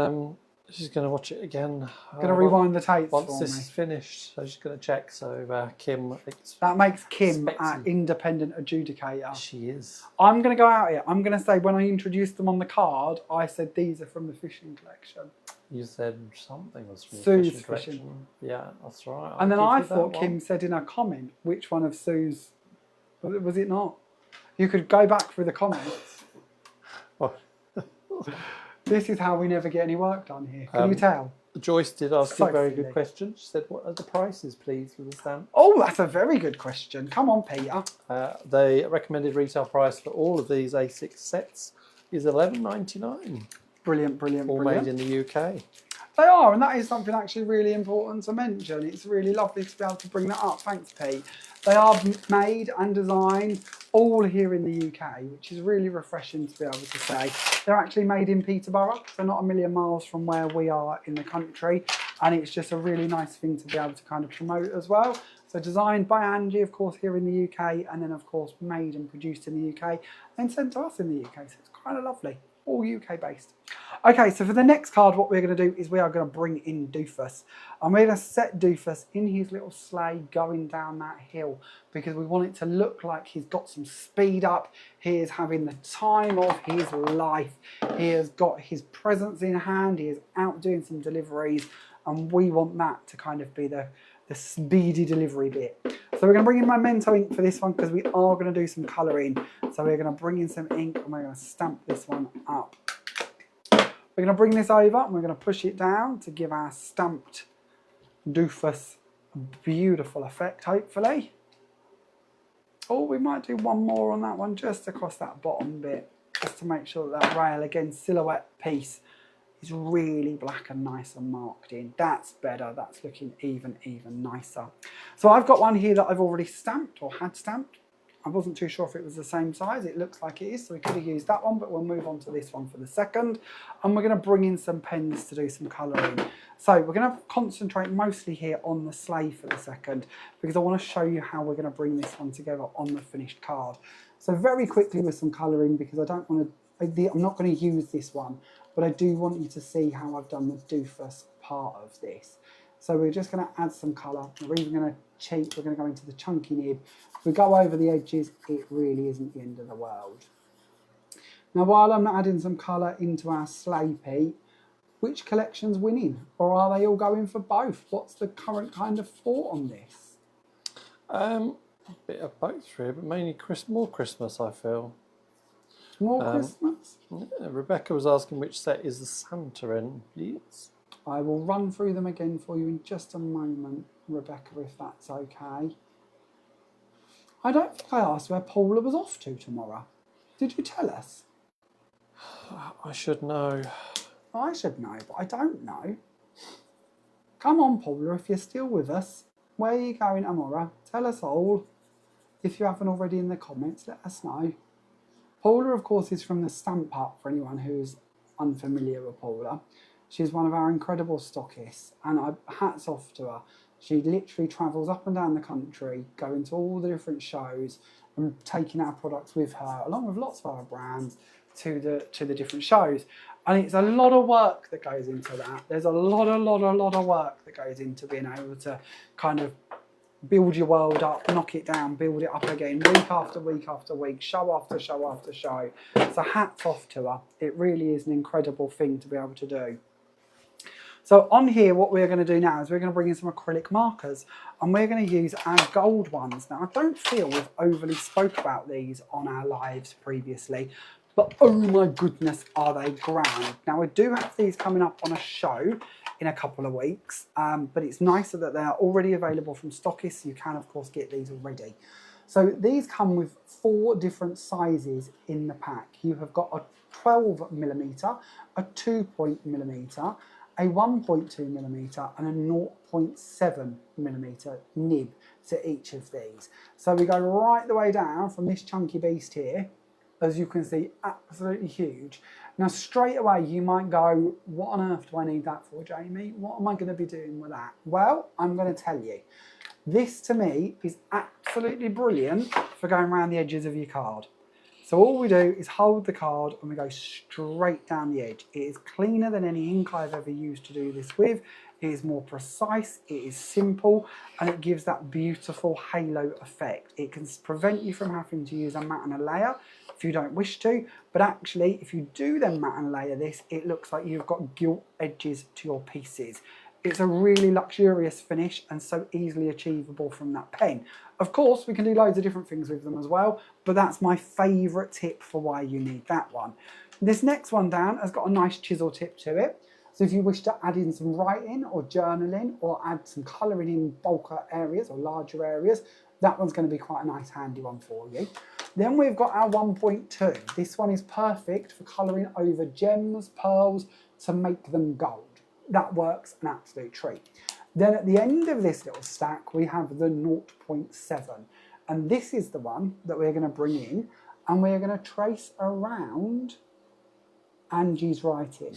she's going to watch it again. Going to rewind the tapes once for this me. is finished. So she's going to check. So Kim, That makes Kim our independent adjudicator. She is. I'm going to go out here. I'm going to say when I introduced them on the card, I said these are from the fishing collection. You said something was from Sue's the fishing collection. fishing. Yeah, that's right. And then I'll I give you thought that Kim one. said in her comment which one of Sue's, was it not? You could go back through the comments. This is how we never get any work done here. Can you tell? Joyce did ask So a very silly. good question. She said, what are the prices, please, for the stamp? Oh, that's a very good question. Come on, Peter. The recommended retail price for all of these A6 sets is $11.99. Brilliant, brilliant, All brilliant. made in the UK. They are, and that is something actually really important to mention. It's really lovely to be able to bring that up. Thanks, Pete. They are made and designed all here in the UK, which is really refreshing to be able to say. They're actually made in Peterborough, so not a million miles from where we are in the country, and it's just a really nice thing to be able to kind of promote as well. So designed by Angie, of course, here in the UK, and then of course made and produced in the UK, and sent to us in the UK, so it's kind of lovely. All UK based. Okay, so for the next card, what we're going to do is we are going to bring in Doofus. And we're going to set Doofus in his little sleigh going down that hill because we want it to look like he's got some speed up. He is having the time of his life. He has got his presents in hand. He is out doing some deliveries. And we want that to kind of be the speedy delivery bit. So we're going to bring in Memento ink for this one because we are going to do some colouring. So we're going to bring in some ink and we're going to stamp this one up. We're going to bring this over and we're going to push it down to give our stamped Doofus a beautiful effect, hopefully. Oh, we might do one more on that one just across that bottom bit, just to make sure that rail, again, silhouette piece is really black and nice and marked in. That's better. That's looking even nicer. So I've got one here that I've already stamped or had stamped. I wasn't too sure if it was the same size. It looks like it is, so we could have used that one, but we'll move on to this one for the second. And we're going to bring in some pens to do some colouring. So we're going to concentrate mostly here on the sleigh for the second, because I want to show you how we're going to bring this one together on the finished card. So very quickly with some colouring, because I don't want to, I'm not going to use this one, but I do want you to see how I've done the Doofus part of this. So we're just going to add some colour. We're even going to cheat. We're going to go into the chunky nib. If we go over the edges, it really isn't the end of the world. Now, while I'm adding some colour into our sleigh, Pete, which collection's winning? Or are they all going for both? What's the current kind of thought on this? A bit of both, really, but mainly more Christmas, I feel. More Christmas? Yeah, Rebecca was asking which set is the Santa in, please. I will run through them again for you in just a moment, Rebecca, if that's okay. I don't think I asked where Paula was off to tomorrow. Did you tell us? I should know. I should know, but I don't know. Come on, Paula, if you're still with us. Where are you going tomorrow? Tell us all. If you haven't already in the comments, let us know. Paula, of course, is from the Stamp Up, for anyone who's unfamiliar with Paula. She's one of our incredible stockists, and hats off to her. She literally travels up and down the country, going to all the different shows and taking our products with her, along with lots of other brands, to the different shows. And it's a lot of work that goes into that. There's a lot of work that goes into being able to kind of build your world up, knock it down, build it up again, week after week after week, show after show after show. So hats off to her. It really is an incredible thing to be able to do. So on here, what we're going to do now is we're going to bring in some acrylic markers, and we're going to use our gold ones. Now, I don't feel we've overly spoke about these on our lives previously, but oh my goodness, are they grand. Now, I do have these coming up on a show in a couple of weeks, but it's nicer that they are already available from stockists. You can, of course, get these already. So these come with 4 different sizes in the pack. You have got a 12mm, a 2.mm, a 1.2mm and a 0.7mm nib to each of these. So we go right the way down from this chunky beast here, as you can see, absolutely huge. Now straight away you might go, what on earth do I need that for, Jamie? What am I going to be doing with that? Well, I'm going to tell you. This to me is absolutely brilliant for going around the edges of your card. So all we do is hold the card and we go straight down the edge. It is cleaner than any ink I've ever used to do this with. It is more precise, it is simple, and it gives that beautiful halo effect. It can prevent you from having to use a matte and a layer if you don't wish to, but actually if you do then matte and layer this, it looks like you've got gilt edges to your pieces. It's a really luxurious finish and so easily achievable from that pen. Of course, we can do loads of different things with them as well, but that's my favourite tip for why you need that one. This next one down has got a nice chisel tip to it. So if you wish to add in some writing or journaling or add some colouring in bulker areas or larger areas, that one's going to be quite a nice handy one for you. Then we've got our 1.2. This one is perfect for colouring over gems, pearls, to make them gold. That works an absolute treat. Then at the end of this little stack, we have the 0.7. And this is the one that we're going to bring in and we're going to trace around Angie's writing.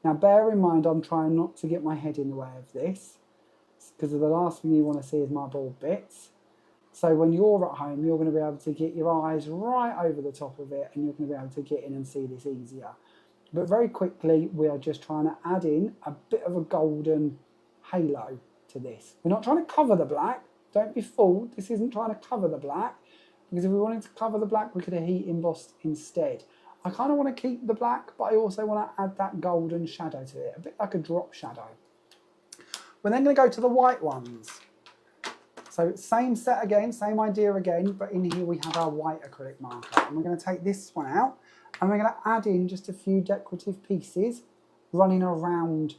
Now bear in mind I'm trying not to get my head in the way of this, because the last thing you want to see is my bald bits. So when you're at home, you're going to be able to get your eyes right over the top of it and you're going to be able to get in and see this easier. But very quickly, we are just trying to add in a bit of a golden halo to this. We're not trying to cover the black. Don't be fooled. This isn't trying to cover the black, because if we wanted to cover the black, we could have heat embossed instead. I kind of want to keep the black, but I also want to add that golden shadow to it, a bit like a drop shadow. We're then going to go to the white ones. So same set again, same idea again, but in here we have our white acrylic marker. And we're going to take this one out and we're going to add in just a few decorative pieces running around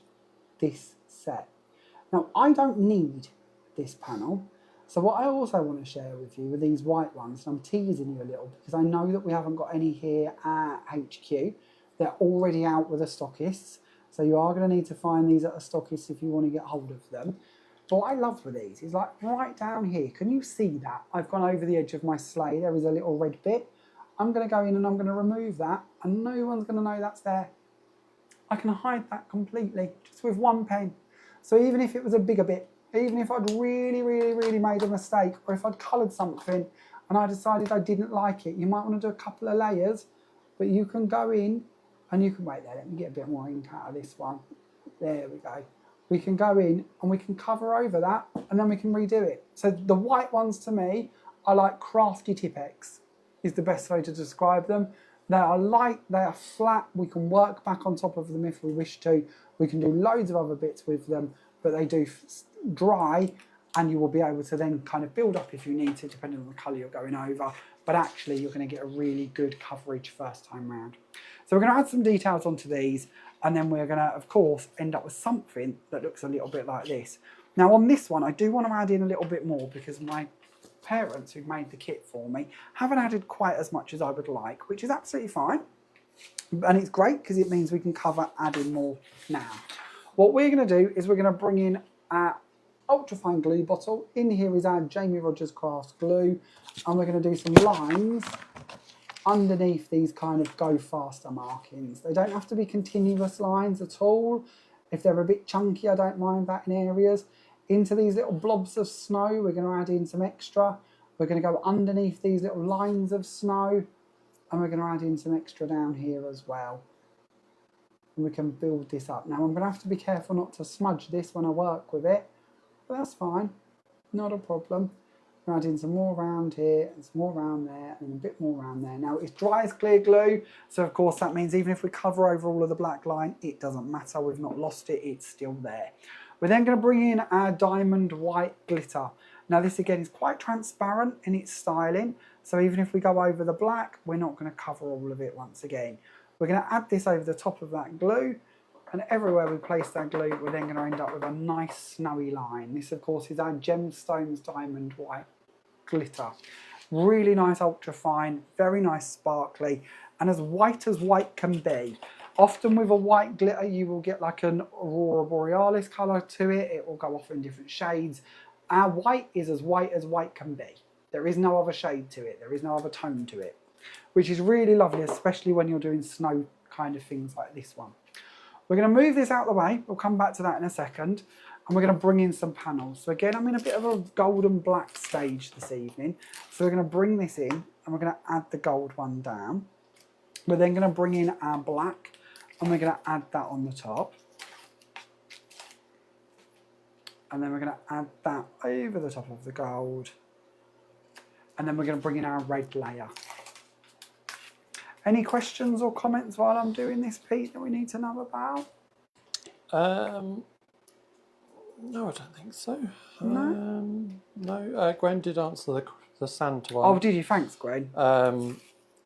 this set. Now I don't need this panel. So what I also want to share with you with these white ones, and I'm teasing you a little because I know that we haven't got any here at HQ. They're already out with the stockists. So you are going to need to find these at a stockist if you want to get hold of them. But what I love with these is like right down here. Can you see that? I've gone over the edge of my sleigh. There is a little red bit. I'm going to go in and I'm going to remove that and no one's going to know that's there. I can hide that completely just with one pen. So even if it was a bigger bit, even if I'd really made a mistake, or if I'd coloured something and I decided I didn't like it, you might want to do a couple of layers, but you can go in and you can, wait there, let me get a bit more ink out of this one. There we go. We can go in and we can cover over that and then we can redo it. So the white ones to me are like crafty Tipex, is the best way to describe them. They are light, they are flat, we can work back on top of them if we wish to. We can do loads of other bits with them, but they do dry and you will be able to then kind of build up if you need to, depending on the colour you're going over. But actually you're going to get a really good coverage first time round. So we're going to add some details onto these and then we're going to, of course, end up with something that looks a little bit like this. Now on this one, I do want to add in a little bit more because my parents who've made the kit for me haven't added quite as much as I would like, which is absolutely fine. And it's great because it means we can cover adding more now. What we're going to do is we're going to bring in our ultrafine glue bottle. In here is our jamierodgerscrafts glue, and we're going to do some lines underneath these kind of go faster markings. They don't have to be continuous lines at all. If they're a bit chunky, I don't mind that in areas. Into these little blobs of snow, we're going to add in some extra. We're going to go underneath these little lines of snow, and we're going to add in some extra down here as well. And we can build this up. Now I'm going to have to be careful not to smudge this when I work with it, but that's fine, not a problem. I'm adding some more around here and some more around there and a bit more around there. Now it's dry as clear glue, so of course that means even if we cover over all of the black line, it doesn't matter, we've not lost it, it's still there. We're then going to bring in our diamond white glitter. Now this again is quite transparent in its styling, so even if we go over the black, we're not going to cover all of it once again. We're going to add this over the top of that glue, and everywhere we place that glue, we're then going to end up with a nice snowy line. This of course is our Gemstones diamond white glitter. Really nice ultra fine, very nice sparkly, and as white can be. Often with a white glitter you will get like an Aurora Borealis colour to it, it will go off in different shades. Our white is as white can be. There is no other shade to it, there is no other tone to it, which is really lovely, especially when you're doing snow kind of things like this one. We're going to move this out of the way, we'll come back to that in a second, and we're going to bring in some panels. So again, I'm in a bit of a golden black stage this evening, so we're going to bring this in and we're going to add the gold one down. We're then going to bring in our black and we're going to add that on the top. And then we're going to add that over the top of the gold. And then we're going to bring in our red layer. Any questions or comments while I'm doing this, Pete, that we need to know about? No, I don't think so. No? No, Gwen did answer the Santa one. Oh, did you? Thanks, Gwen.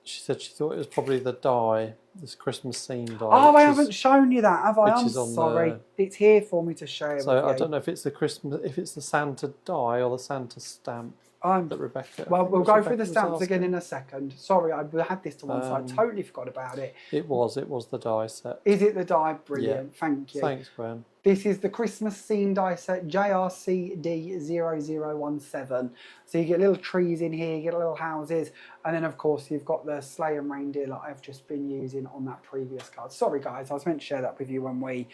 She said she thought it was probably the dye this Christmas scene die. Oh, I haven't shown you that, have I? I'm is on sorry. It's here for me to share with you. So I don't know if it's the Santa die or the Santa stamp that Rebecca. Well, we'll go through the stamps again in a second. Sorry, I had this to one side. I totally forgot about it. It was the die set. Is it the die? Brilliant. Yeah. Thank you. Thanks, Gwen. This is the Christmas scene die set JRCD0017. So you get little trees in here, you get little houses, and then of course you've got the sleigh and reindeer that I've just been using on that previous card. Sorry guys, I was meant to share that with you when we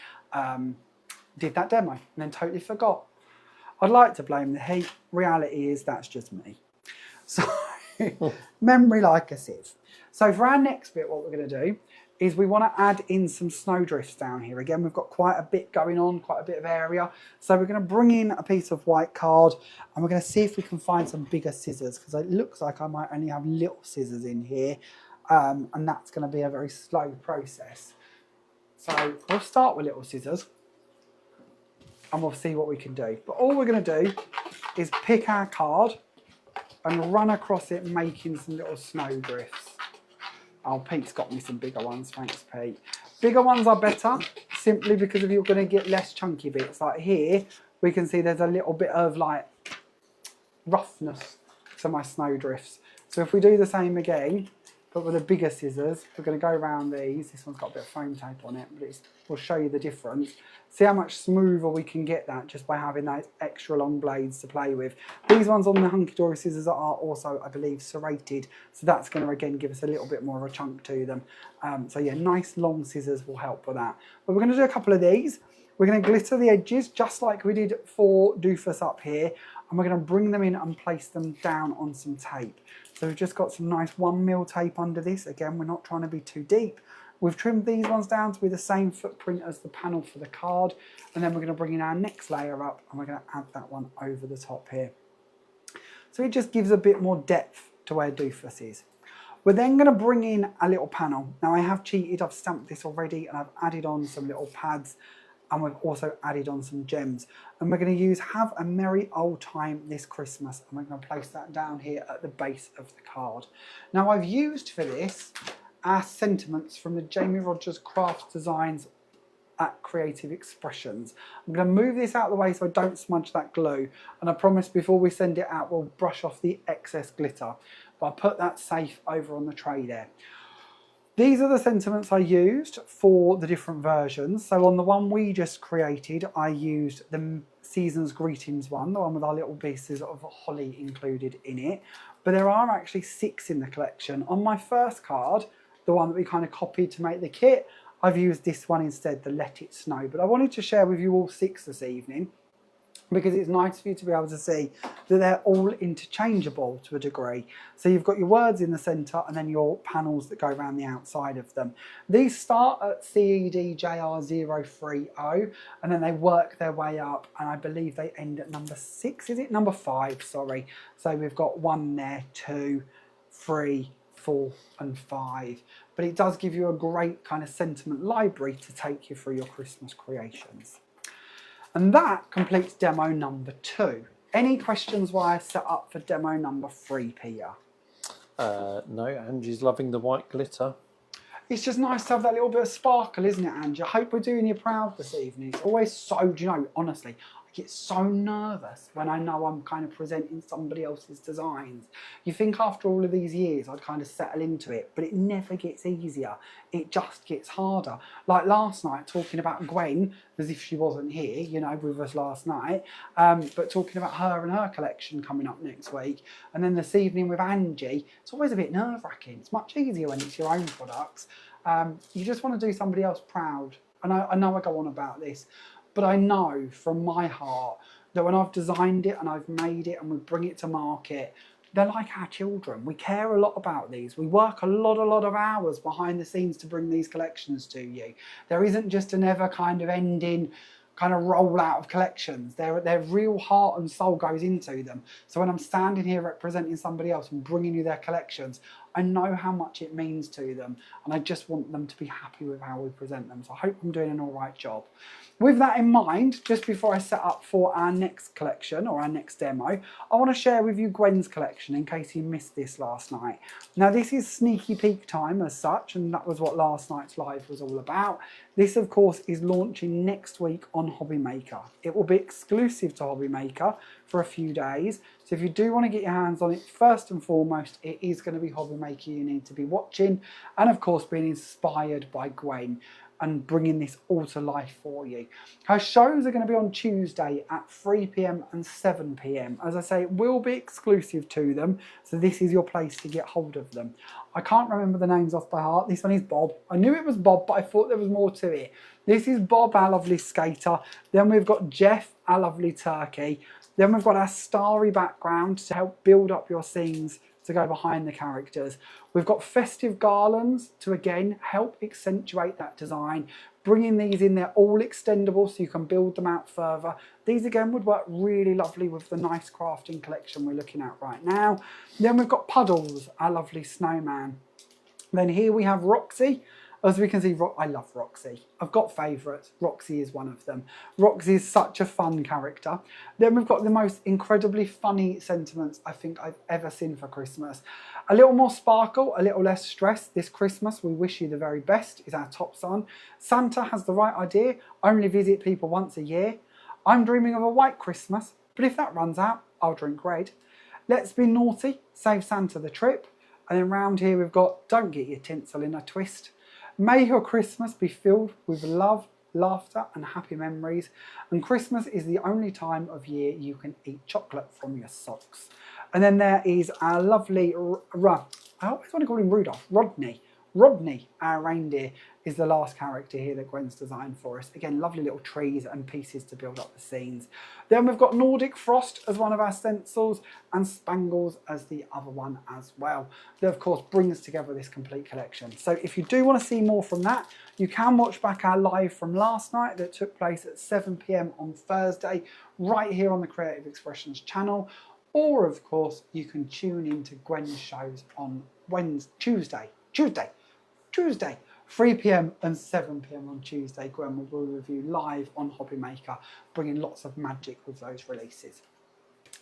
did that demo and then totally forgot. I'd like to blame the heat. Reality is that's just me. So memory like a sieve. So for our next bit, what we're going to do is we want to add in some snowdrifts down here. Again, we've got quite a bit going on, quite a bit of area. So we're going to bring in a piece of white card and we're going to see if we can find some bigger scissors, because it looks like I might only have little scissors in here, and that's going to be a very slow process. So we'll start with little scissors and we'll see what we can do. But all we're going to do is pick our card and run across it, making some little snowdrifts. Oh, Pete's got me some bigger ones. Thanks, Pete. Bigger ones are better, simply because if you're going to get less chunky bits. Like here, we can see there's a little bit of like roughness to my snowdrifts. So if we do the same again, but with the bigger scissors, we're going to go around these. This one's got a bit of foam tape on it, but we'll show you the difference. See how much smoother we can get that just by having those extra long blades to play with. These ones on the Hunky Dory scissors are also, I believe, serrated, so that's going to again give us a little bit more of a chunk to them. So yeah, nice long scissors will help with that. But we're going to do a couple of these. We're going to glitter the edges just like we did for Doofus up here, and we're going to bring them in and place them down on some tape. So we've just got some nice 1mm tape under this. Again, we're not trying to be too deep. We've trimmed these ones down to be the same footprint as the panel for the card, and then we're going to bring in our next layer up and we're going to add that one over the top here. So it just gives a bit more depth to where Doofus is. We're then going to bring in a little panel. Now I have cheated, I've stamped this already and I've added on some little pads, and we've also added on some gems. And we're going to use Have a Merry Old Time This Christmas, and we're going to place that down here at the base of the card. Now I've used for this our sentiments from the Jamie Rodgers Crafts Designs at Creative Expressions. I'm going to move this out of the way so I don't smudge that glue, and I promise before we send it out we'll brush off the excess glitter, but I'll put that safe over on the tray there. These are the sentiments I used for the different versions. So on the one we just created, I used the Season's Greetings one, the one with our little pieces of holly included in it. But there are actually 6 in the collection. On my first card, the one that we kind of copied to make the kit, I've used this one instead, the Let It Snow. But I wanted to share with you all 6 this evening, because it's nice for you to be able to see that they're all interchangeable to a degree. So you've got your words in the centre and then your panels that go around the outside of them. These start at CEDJR030 and then they work their way up, and I believe they end at number 6, is it? Number 5, sorry. So we've got 1 there, 2, 3, 4 and 5. But it does give you a great kind of sentiment library to take you through your Christmas creations. And that completes demo number 2. Any questions why I set up for demo number 3, Peter? No, Angie's loving the white glitter. It's just nice to have that little bit of sparkle, isn't it, Angie? I hope we're doing you proud this evening. It's always so, do you know, honestly, I get so nervous when I know I'm kind of presenting somebody else's designs. You think after all of these years I'd kind of settle into it, but it never gets easier. It just gets harder. Like last night, talking about Gwen, as if she wasn't here, you know, with us last night, but talking about her and her collection coming up next week. And then this evening with Angie, it's always a bit nerve-wracking. It's much easier when it's your own products. You just want to do somebody else proud. And I know I go on about this, but I know from my heart that when I've designed it and I've made it and we bring it to market, they're like our children. We care a lot about these. We work a lot of hours behind the scenes to bring these collections to you. There isn't just an ever kind of ending kind of rollout of collections. Their real heart and soul goes into them. So when I'm standing here representing somebody else and bringing you their collections, I know how much it means to them, and I just want them to be happy with how we present them. So I hope I'm doing an all right job. With that in mind, just before I set up for our next collection or our next demo, I want to share with you Gwen's collection in case you missed this last night. Now this is sneaky peek time as such, and that was what last night's live was all about. This of course is launching next week on Hobby Maker. It will be exclusive to Hobby Maker for a few days. So if you do want to get your hands on it, first and foremost, it is going to be Hobby Maker you need to be watching, and of course being inspired by Gwen and bringing this all to life for you. Her shows are going to be on Tuesday at 3 PM and 7 PM. As I say, it will be exclusive to them, so this is your place to get hold of them. I can't remember the names off by heart. This one is Bob. I knew it was Bob, but I thought there was more to it. This is Bob, our lovely skater. Then we've got Jeff, our lovely turkey. Then we've got our starry background to help build up your scenes to go behind the characters. We've got festive garlands to again help accentuate that design, bringing these in, they're all extendable so you can build them out further. These again would work really lovely with the nice crafting collection we're looking at right now. Then we've got Puddles, our lovely snowman. Then here we have Roxy. As we can see, I love Roxy. I've got favourites. Roxy is one of them. Roxy is such a fun character. Then we've got the most incredibly funny sentiments I think I've ever seen for Christmas. A little more sparkle, a little less stress. This Christmas, we wish you the very best, is our top son. Santa has the right idea. Only visit people once a year. I'm dreaming of a white Christmas, but if that runs out, I'll drink red. Let's be naughty. Save Santa the trip. And then round here we've got don't get your tinsel in a twist. May your Christmas be filled with love, laughter and happy memories. And Christmas is the only time of year you can eat chocolate from your socks. And then there is our lovely, I always want to call him Rudolph, Rodney. Rodney, our reindeer, is the last character here that Gwen's designed for us. Again, lovely little trees and pieces to build up the scenes. Then we've got Nordic Frost as one of our stencils and Spangles as the other one as well. That of course brings together this complete collection. So if you do want to see more from that, you can watch back our live from last night that took place at 7 PM on Thursday, right here on the Creative Expressions channel. Or of course, you can tune into Gwen's shows on Tuesday, 3 PM and 7 PM on Tuesday. Gwen will review live on Hobby Maker, bringing lots of magic with those releases.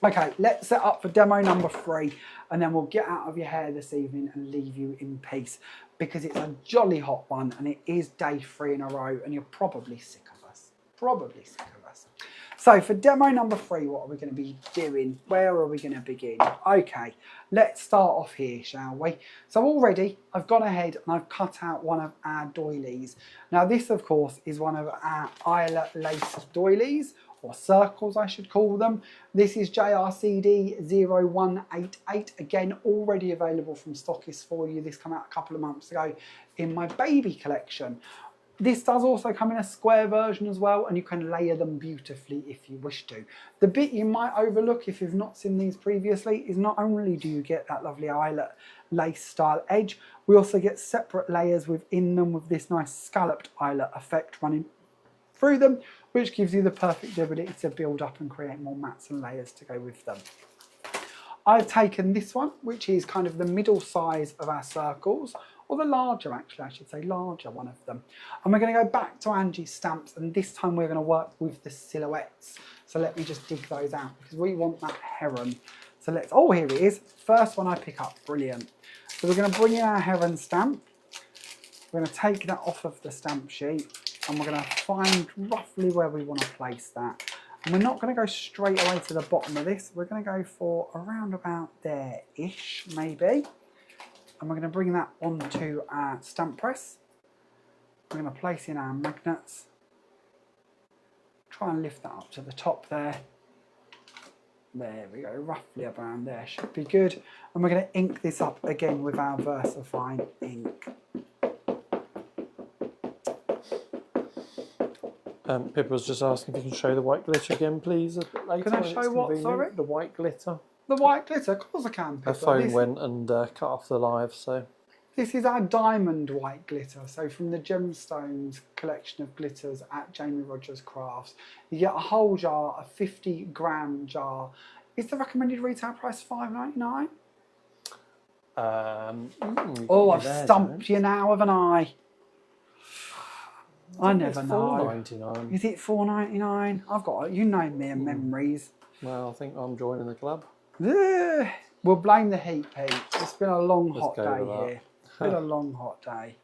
Okay, let's set up for demo number 3, and then we'll get out of your hair this evening and leave you in peace, because it's a jolly hot one, and it is day 3 in a row, and you're probably sick of us. Probably sick of us. So for demo number 3, what are we going to be doing? Where are we going to begin? Okay, let's start off here, shall we? So already I've gone ahead and I've cut out one of our doilies. Now this, of course, is one of our eyelet laced doilies, or circles I should call them. This is JRCD 0188, again already available from stockists for you. This came out a couple of months ago in my baby collection. This does also come in a square version as well, and you can layer them beautifully if you wish to. The bit you might overlook if you've not seen these previously is not only do you get that lovely eyelet lace style edge, we also get separate layers within them with this nice scalloped eyelet effect running through them, which gives you the perfect ability to build up and create more mats and layers to go with them. I've taken this one, which is kind of the middle size of our circles, or the larger, actually, I should say, larger one of them. And we're going to go back to Angie's stamps, and this time we're going to work with the silhouettes. So let me just dig those out, because we want that heron. So let's, oh, here it is. First one I pick up, brilliant. So we're going to bring in our heron stamp. We're going to take that off of the stamp sheet, and we're going to find roughly where we want to place that. And we're not going to go straight away to the bottom of this. We're going to go for around about there-ish, maybe. And we're going to bring that onto our stamp press. We're going to place in our magnets. Try and lift that up to the top there. There we go, roughly around there, should be good. And we're going to ink this up again with our VersaFine ink. Pippa was just asking if you can show the white glitter again, please, a bit later. Can I show what, sorry? The white glitter. The white glitter, of course I can, Pippa. Her phone went and cut off the live, so... This is our diamond white glitter, so from the Gemstones collection of glitters at jamierodgerscrafts. You get a whole jar, a 50-gram jar. Is the recommended retail price $5.99? Oh, I've stumped you now, haven't I? I never know. $4.99. Is it $4.99? I've got, you know me and memories. Well, I think I'm joining the club. Ugh. We'll blame the heat, Pete. It's been a long, hot go day with that. here. It's been a long, hot day.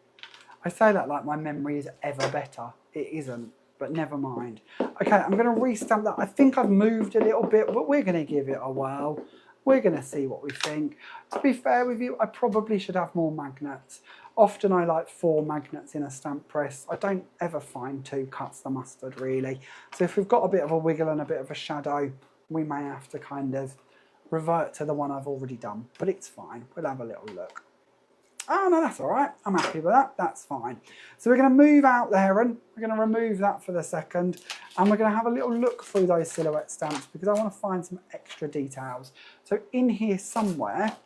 I say that like my memory is ever better. It isn't, but never mind. Okay, I'm going to restamp that. I think I've moved a little bit, but we're going to give it a whirl. We're going to see what we think. To be fair with you, I probably should have more magnets. Often I like 4 magnets in a stamp press. I don't ever find 2 cuts the mustard, really. So if we've got a bit of a wiggle and a bit of a shadow, we may have to kind of revert to the one I've already done. But it's fine. We'll have a little look. Oh, no, that's all right. I'm happy with that. That's fine. So we're going to move out there and we're going to remove that for the second. And we're going to have a little look through those silhouette stamps because I want to find some extra details. So in here somewhere,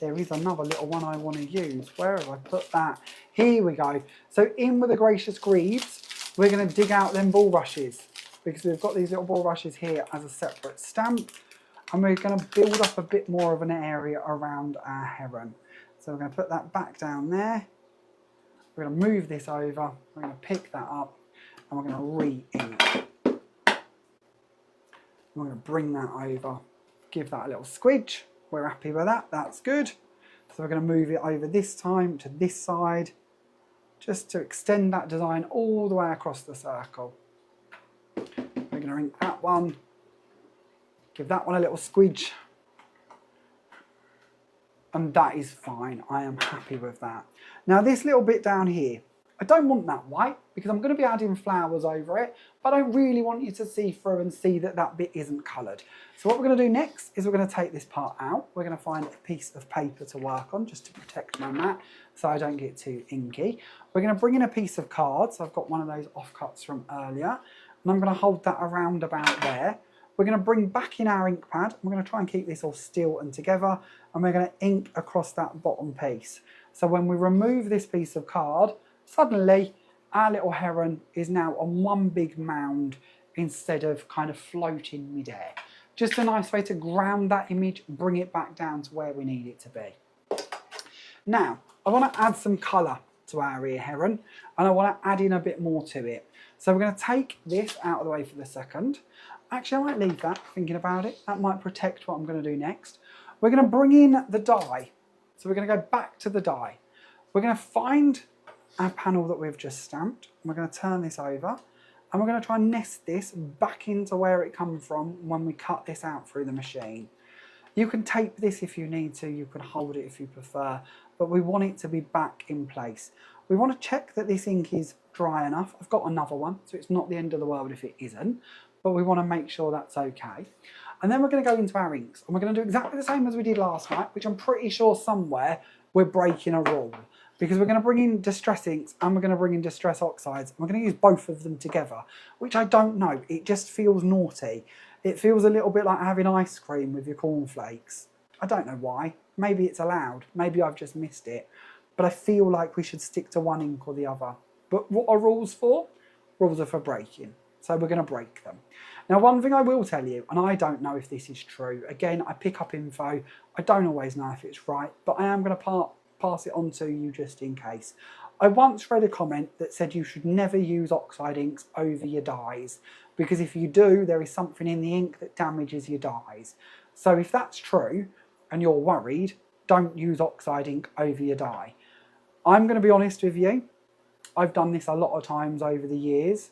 there is another little one I want to use. Where have I put that? Here we go. So in with the Gracious Greaves, we're going to dig out them bulrushes because we've got these little bulrushes here as a separate stamp. And we're going to build up a bit more of an area around our heron. So we're going to put that back down there. We're going to move this over. We're going to pick that up and we're going to re-ink. We're going to bring that over, give that a little squidge. We're happy with that. That's good. So we're going to move it over this time to this side just to extend that design all the way across the circle. We're going to ink that one. Give that one a little squidge. And that is fine. I am happy with that. Now this little bit down here, I don't want that white because I'm going to be adding flowers over it, but I really want you to see through and see that that bit isn't coloured. So what we're going to do next is we're going to take this part out. We're going to find a piece of paper to work on just to protect my mat so I don't get too inky. We're going to bring in a piece of card. So I've got one of those offcuts from earlier and I'm going to hold that around about there. We're going to bring back in our ink pad. We're going to try and keep this all still and together and we're going to ink across that bottom piece. So when we remove this piece of card, suddenly our little heron is now on one big mound instead of kind of floating midair. Just a nice way to ground that image, bring it back down to where we need it to be. Now, I want to add some colour to our ear heron and I want to add in a bit more to it. So we're going to take this out of the way for the second. Actually, I might leave that, thinking about it. That might protect what I'm going to do next. We're going to bring in the die. So we're going to go back to the die. We're going to find our panel that we've just stamped. We're going to turn this over and we're going to try and nest this back into where it comes from when we cut this out through the machine. You can tape this if you need to, you can hold it if you prefer, but we want it to be back in place. We want to check that this ink is dry enough. I've got another one, so it's not the end of the world if it isn't, but we want to make sure that's okay. And then we're going to go into our inks and we're going to do exactly the same as we did last night, which I'm pretty sure somewhere we're breaking a rule because we're going to bring in distress inks and we're going to bring in distress oxides. And we're going to use both of them together, which I don't know. It just feels naughty. It feels a little bit like having ice cream with your cornflakes. I don't know why. Maybe it's allowed. Maybe I've just missed it. But I feel like we should stick to one ink or the other. But what are rules for? Rules are for breaking. So we're going to break them. Now, one thing I will tell you, and I don't know if this is true. Again, I pick up info. I don't always know if it's right, but I am going to pass it on to you just in case. I once read a comment that said you should never use oxide inks over your dyes because if you do, there is something in the ink that damages your dyes. So if that's true and you're worried, don't use oxide ink over your dye. I'm going to be honest with you. I've done this a lot of times over the years.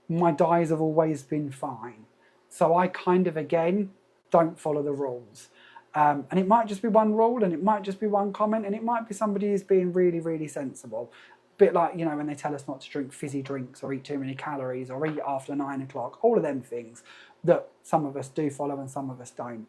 My dyes have always been fine. So I kind of, again, don't follow the rules. And it might just be one rule and it might just be one comment and it might be somebody who's being really, really sensible. A bit like, you know, when they tell us not to drink fizzy drinks or eat too many calories or eat after 9 o'clock, all of them things that some of us do follow and some of us don't.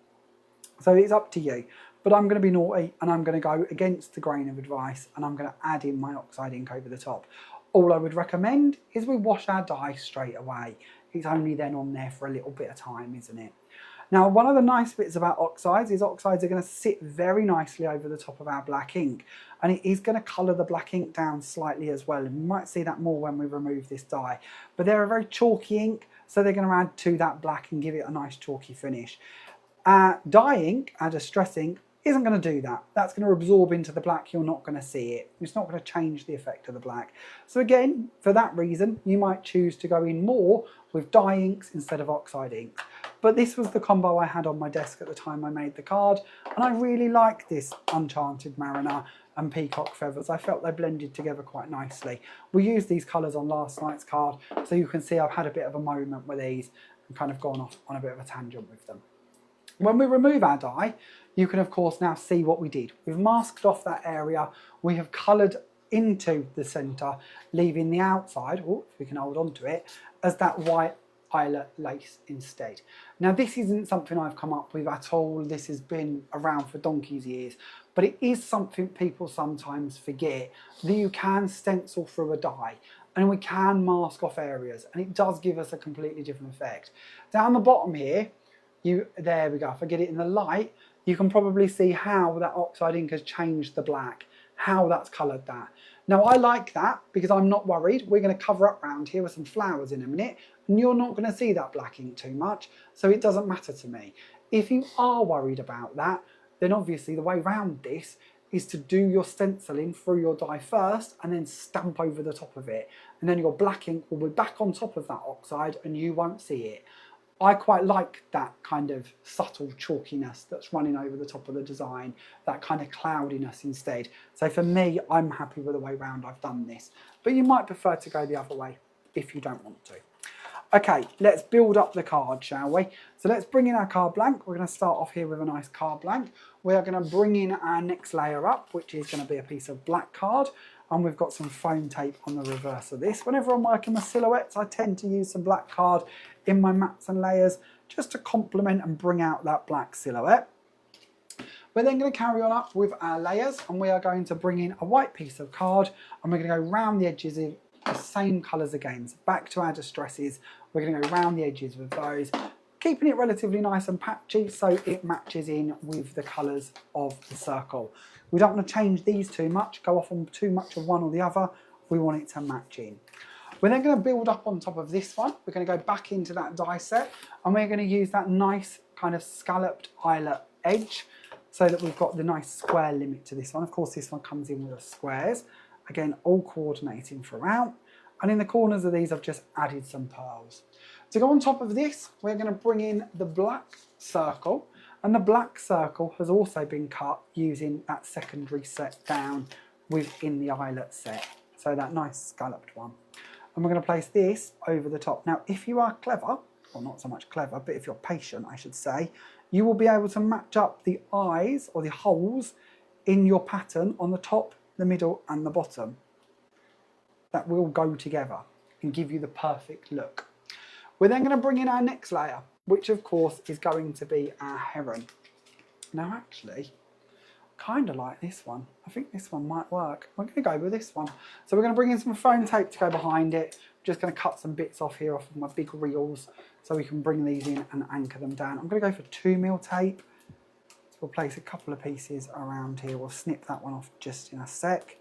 So it's up to you. But I'm going to be naughty and I'm going to go against the grain of advice and I'm going to add in my oxide ink over the top. All I would recommend is we wash our dye straight away. It's only then on there for a little bit of time, isn't it? Now, one of the nice bits about oxides is oxides are going to sit very nicely over the top of our black ink. And it is going to colour the black ink down slightly as well. And you might see that more when we remove this dye. But they're a very chalky ink, so they're going to add to that black and give it a nice chalky finish. Dye ink, our distress ink, isn't going to do that. That's going to absorb into the black. You're not going to see it. It's not going to change the effect of the black. So again, for that reason, you might choose to go in more with dye inks instead of oxide inks. But this was the combo I had on my desk at the time I made the card, and I really like this Enchanted Mariner and Peacock Feathers. I felt they blended together quite nicely. We used these colours on last night's card, so you can see I've had a bit of a moment with these and kind of gone off on a bit of a tangent with them. When we remove our dye, you can of course now see what we did. We've masked off that area, we have coloured into the centre, leaving the outside, oh, if we can hold on to it, as that white eyelet lace instead. Now this isn't something I've come up with at all, this has been around for donkey's years, but it is something people sometimes forget, that you can stencil through a dye and we can mask off areas, and it does give us a completely different effect. Down the bottom here, there we go, if I get it in the light, you can probably see how that oxide ink has changed the black, how that's coloured that. Now I like that because I'm not worried. We're going to cover up round here with some flowers in a minute, and you're not going to see that black ink too much, so it doesn't matter to me. If you are worried about that, then obviously the way around this is to do your stenciling through your die first and then stamp over the top of it, and then your black ink will be back on top of that oxide and you won't see it. I quite like that kind of subtle chalkiness that's running over the top of the design, that kind of cloudiness instead. So for me, I'm happy with the way round I've done this, but you might prefer to go the other way if you don't want to. Okay, let's build up the card, shall we? So let's bring in our card blank. We're going to start off here with a nice card blank. We are going to bring in our next layer up, which is going to be a piece of black card. And we've got some foam tape on the reverse of this. Whenever I'm working with silhouettes, I tend to use some black card in my mats and layers just to complement and bring out that black silhouette. We're then going to carry on up with our layers, and we are going to bring in a white piece of card, and we're going to go round the edges of the same colours again. So back to our distresses, we're going to go round the edges with those, keeping it relatively nice and patchy so it matches in with the colours of the circle. We don't want to change these too much, go off on too much of one or the other. We want it to match in. We're then going to build up on top of this one. We're going to go back into that die set, and we're going to use that nice kind of scalloped eyelet edge so that we've got the nice square limit to this one. Of course, this one comes in with the squares. Again, all coordinating throughout. And in the corners of these, I've just added some pearls. To go on top of this, we're going to bring in the black circle. And the black circle has also been cut using that secondary set down within the eyelet set. So that nice scalloped one. And we're going to place this over the top. Now, if you are clever, or not so much clever, but if you're patient, I should say, you will be able to match up the eyes or the holes in your pattern on the top, the middle and the bottom. That will go together and give you the perfect look. We're then going to bring in our next layer, which of course is going to be our heron. Now actually, kind of like this one. I think this one might work. We're going to go with this one. So we're going to bring in some foam tape to go behind it. Just going to cut some bits off here off of my big reels so we can bring these in and anchor them down. I'm going to go for 2mm tape. So we'll place a couple of pieces around here. We'll snip that one off just in a sec.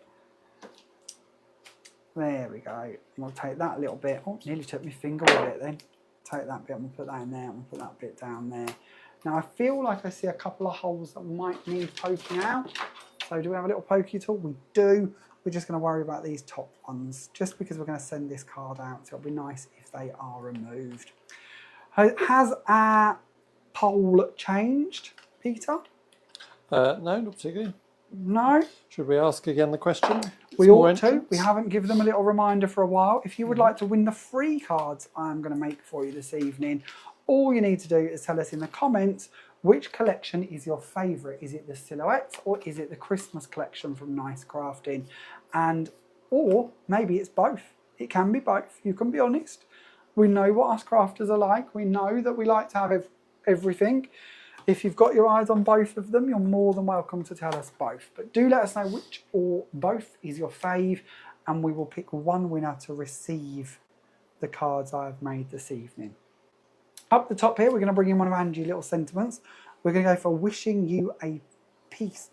There we go. And we'll take that little bit. Oh, nearly took my finger with it then. Take that bit, I'm going to put that in there, I'm going to put that bit down there. Now I feel like I see a couple of holes that might need poking out. So do we have a little pokey tool? We do. We're just going to worry about these top ones, just because we're going to send this card out, so it'll be nice if they are removed. Has our pole changed, Peter? No, not particularly. No. Should we ask again the question? We ought to. We haven't given them a little reminder for a while. If you would like to win the free cards I'm going to make for you this evening, all you need to do is tell us in the comments which collection is your favourite. Is it the silhouettes or is it the Christmas collection from Nice Crafting? Or maybe it's both. It can be both. You can be honest. We know what us crafters are like. We know that we like to have everything. If you've got your eyes on both of them, you're more than welcome to tell us both. But do let us know which or both is your fave, and we will pick one winner to receive the cards I have made this evening. Up the top here, we're going to bring in one of Angie's little sentiments. We're going to go for wishing you a peace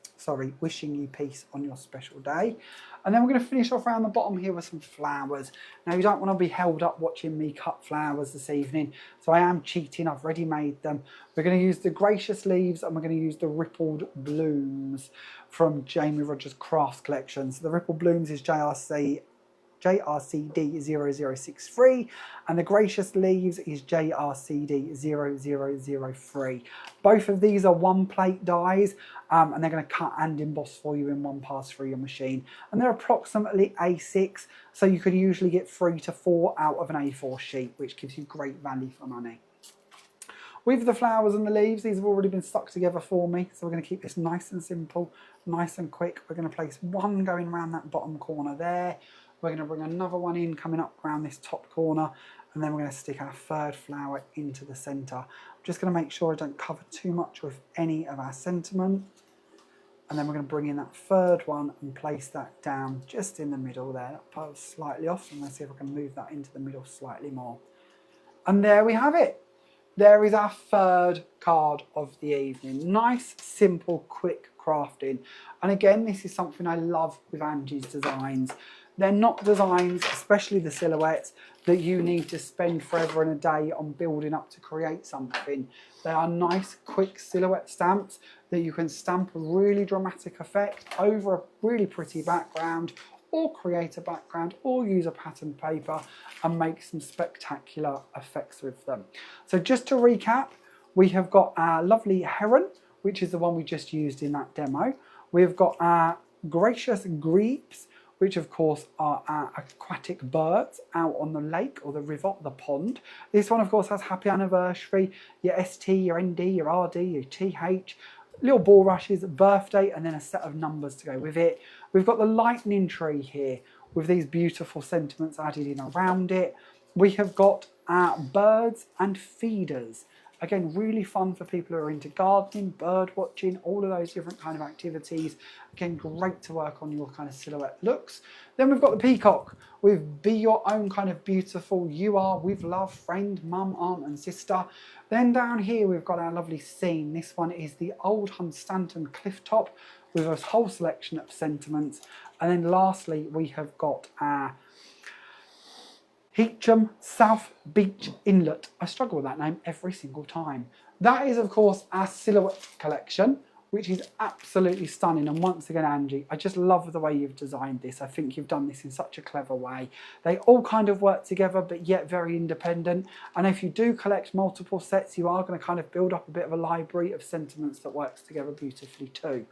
wishing you peace on your special day. And then we're going to finish off around the bottom here with some flowers. Now, you don't want to be held up watching me cut flowers this evening, so I am cheating. I've already made them. We're going to use the gracious leaves and we're going to use the rippled blooms from Jamie Rodgers Crafts collection. So the rippled blooms is JRCD0063 and the gracious leaves is JRCD0003. Both of these are 1 plate dies and they're going to cut and emboss for you in 1 pass through your machine, and they're approximately A6, so you could usually get 3 to 4 out of an A4 sheet, which gives you great value for money. With the flowers and the leaves, these have already been stuck together for me, so we're going to keep this nice and simple, nice and quick. We're going to place one going around that bottom corner there. We're going to bring another one in coming up around this top corner, and then we're going to stick our third flower into the centre. I'm just going to make sure I don't cover too much with any of our sentiment, and then we're going to bring in that third one and place that down just in the middle there. That part's slightly off, and let's see if I can move that into the middle slightly more. And there we have it. There is our third card of the evening. Nice, simple, quick crafting. And again, this is something I love with Angie's designs. They're not designs, especially the silhouettes, that you need to spend forever and a day on building up to create something. They are nice, quick silhouette stamps that you can stamp a really dramatic effect over a really pretty background, or create a background, or use a pattern paper and make some spectacular effects with them. So just to recap, we have got our lovely heron, which is the one we just used in that demo. We've got our gracious grebes, which of course are our aquatic birds out on the lake or the river, the pond. This one of course has happy anniversary, your ST, your ND, your RD, your TH, little bulrushes, birthday, and then a set of numbers to go with it. We've got the lightning tree here with these beautiful sentiments added in around it. We have got our birds and feeders. Again, really fun for people who are into gardening, bird watching, all of those different kind of activities. Again, great to work on your kind of silhouette looks. Then we've got the peacock with be your own kind of beautiful you are with love, friend, mum, aunt and sister. Then down here we've got our lovely scene. This one is the old Hunstanton cliff top with a whole selection of sentiments. And then lastly we have got our Heacham South Beach Inlet. I struggle with that name every single time. That is, of course, our silhouette collection, which is absolutely stunning. And once again, Angie, I just love the way you've designed this. I think you've done this in such a clever way. They all kind of work together, but yet very independent. And if you do collect multiple sets, you are going to kind of build up a bit of a library of sentiments that works together beautifully too.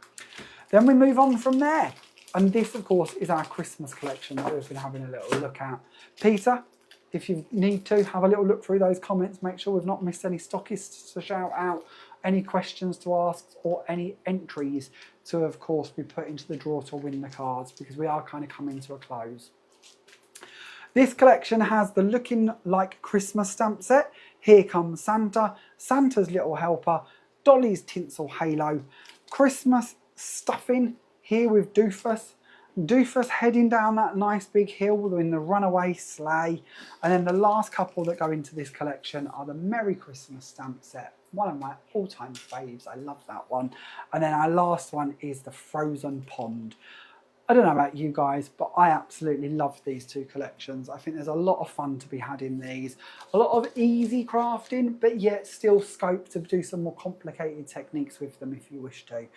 Then we move on from there. And this, of course, is our Christmas collection that we've been having a little look at. Peter, if you need to, have a little look through those comments, make sure we've not missed any stockists to shout out, any questions to ask, or any entries to, of course, be put into the draw to win the cards, because we are kind of coming to a close. This collection has the Looking Like Christmas stamp set. Here Comes Santa, Santa's Little Helper, Dolly's Tinsel Halo, Christmas Stuffing, here with Doofus, Doofus heading down that nice big hill in the runaway sleigh. And then the last couple that go into this collection are the Merry Christmas stamp set. One of my all-time faves. I love that one. And then our last one is the Frozen Pond. I don't know about you guys, but I absolutely love these two collections. I think there's a lot of fun to be had in these. A lot of easy crafting, but yet still scope to do some more complicated techniques with them if you wish to.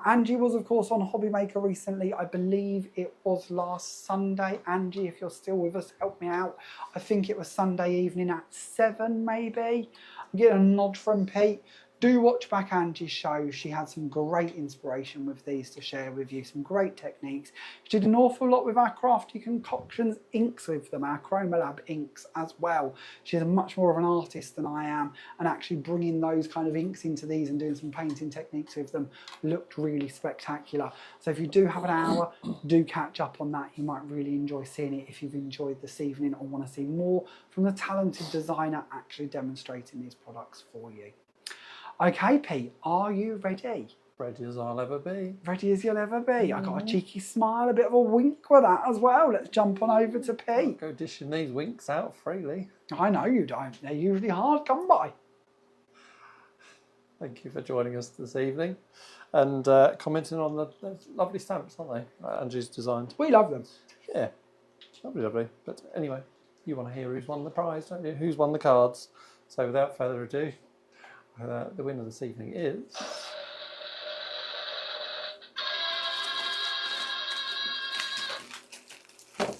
Angie was, of course, on Hobby Maker recently. I believe it was last Sunday. Angie, if you're still with us, help me out. I think it was Sunday evening at 7, maybe. I'm getting a nod from Pete. Do watch back Angie's show. She had some great inspiration with these to share with you, some great techniques. She did an awful lot with our Crafty Concoctions inks with them, our Chroma inks as well. She's much more of an artist than I am, and actually bringing those kind of inks into these and doing some painting techniques with them looked really spectacular. So if you do have an hour, do catch up on that. You might really enjoy seeing it if you've enjoyed this evening or want to see more from the talented designer actually demonstrating these products for you. Okay, Pete, are you ready? Ready as I'll ever be. Ready as you'll ever be. I got a cheeky smile, a bit of a wink with that as well. Let's jump on over to Pete. Go dishing these winks out freely. I know you don't. They're usually hard come by. Thank you for joining us this evening and commenting on the lovely stamps, aren't they? Angie's designed. We love them. Yeah, lovely. But anyway, you want to hear who's won the prize, don't you? Who's won the cards? So without further ado, the winner this evening is...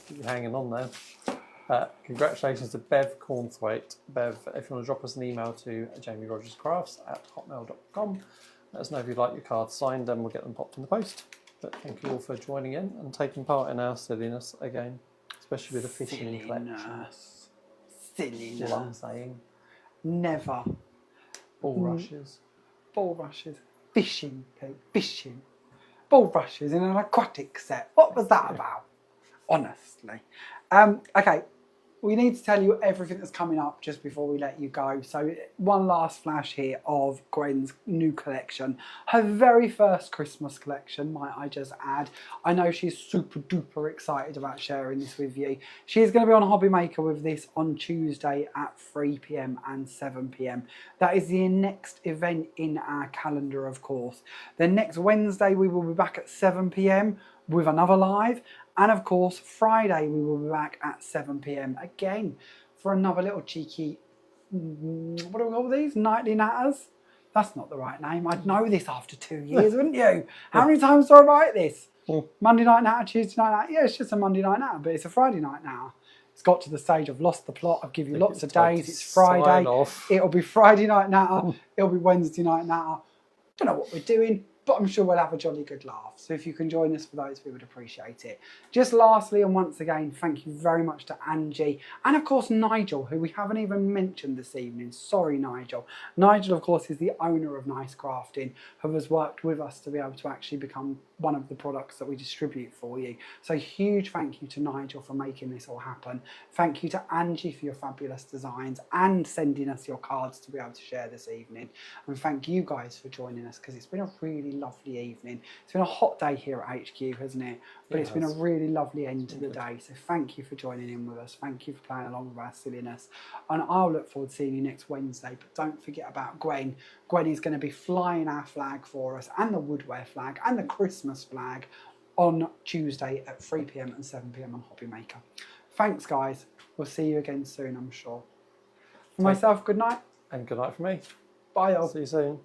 Keep you hanging on there. Congratulations to Bev Cornthwaite. Bev, if you want to drop us an email to jamierodgerscrafts@hotmail.com, let us know if you'd like your cards signed and we'll get them popped in the post. But thank you all for joining in and taking part in our silliness again, especially with the fishing collection. Silliness. Is what I'm saying. Never. Ball rushes. Ball rushes. Fishing, Pete. Fishing. Ball rushes in an aquatic set. What was that about? Honestly. Okay, we need to tell you everything that's coming up just before we let you go. So one last flash here of Gwen's new collection. Her very first Christmas collection, might I just add. I know she's super duper excited about sharing this with you. She is going to be on Hobby Maker with this on Tuesday at 3 PM and 7 PM. That is the next event in our calendar, of course. Then next Wednesday we will be back at 7 PM with another live. And of course, Friday we will be back at 7 PM again for another little cheeky, what do we call these? Nightly Natters? That's not the right name. I'd know this after 2 years, wouldn't you? How many times do I write this? Monday night natter, Tuesday night natter. Yeah, it's just a Monday night natter, but it's a Friday night natter. It's got to the stage I've lost the plot. I've given you lots of days. It's Friday. It'll be Friday night natter. It'll be Wednesday night natter. Don't know what we're doing, but I'm sure we'll have a jolly good laugh. So if you can join us for those, we would appreciate it. Just lastly, and once again, thank you very much to Angie and of course Nigel, who we haven't even mentioned this evening. Sorry, Nigel. Nigel, of course, is the owner of Nice Crafting, who has worked with us to be able to actually become one of the products that we distribute for you. So huge thank you to Nigel for making this all happen. Thank you to Angie for your fabulous designs and sending us your cards to be able to share this evening. And thank you guys for joining us, because it's been a really lovely evening. It's been a hot day here at HQ, hasn't it? But it's been a really lovely end to the day. So thank you for joining in with us. Thank you for playing along with our silliness. And I'll look forward to seeing you next Wednesday. But don't forget about Gwen. Gwen is going to be flying our flag for us, and the Woodware flag and the Christmas flag on Tuesday at 3 PM and 7 PM on Hobby Maker. Thanks, guys. We'll see you again soon, I'm sure. For myself, good night. And good night for me. Bye, all. See you soon.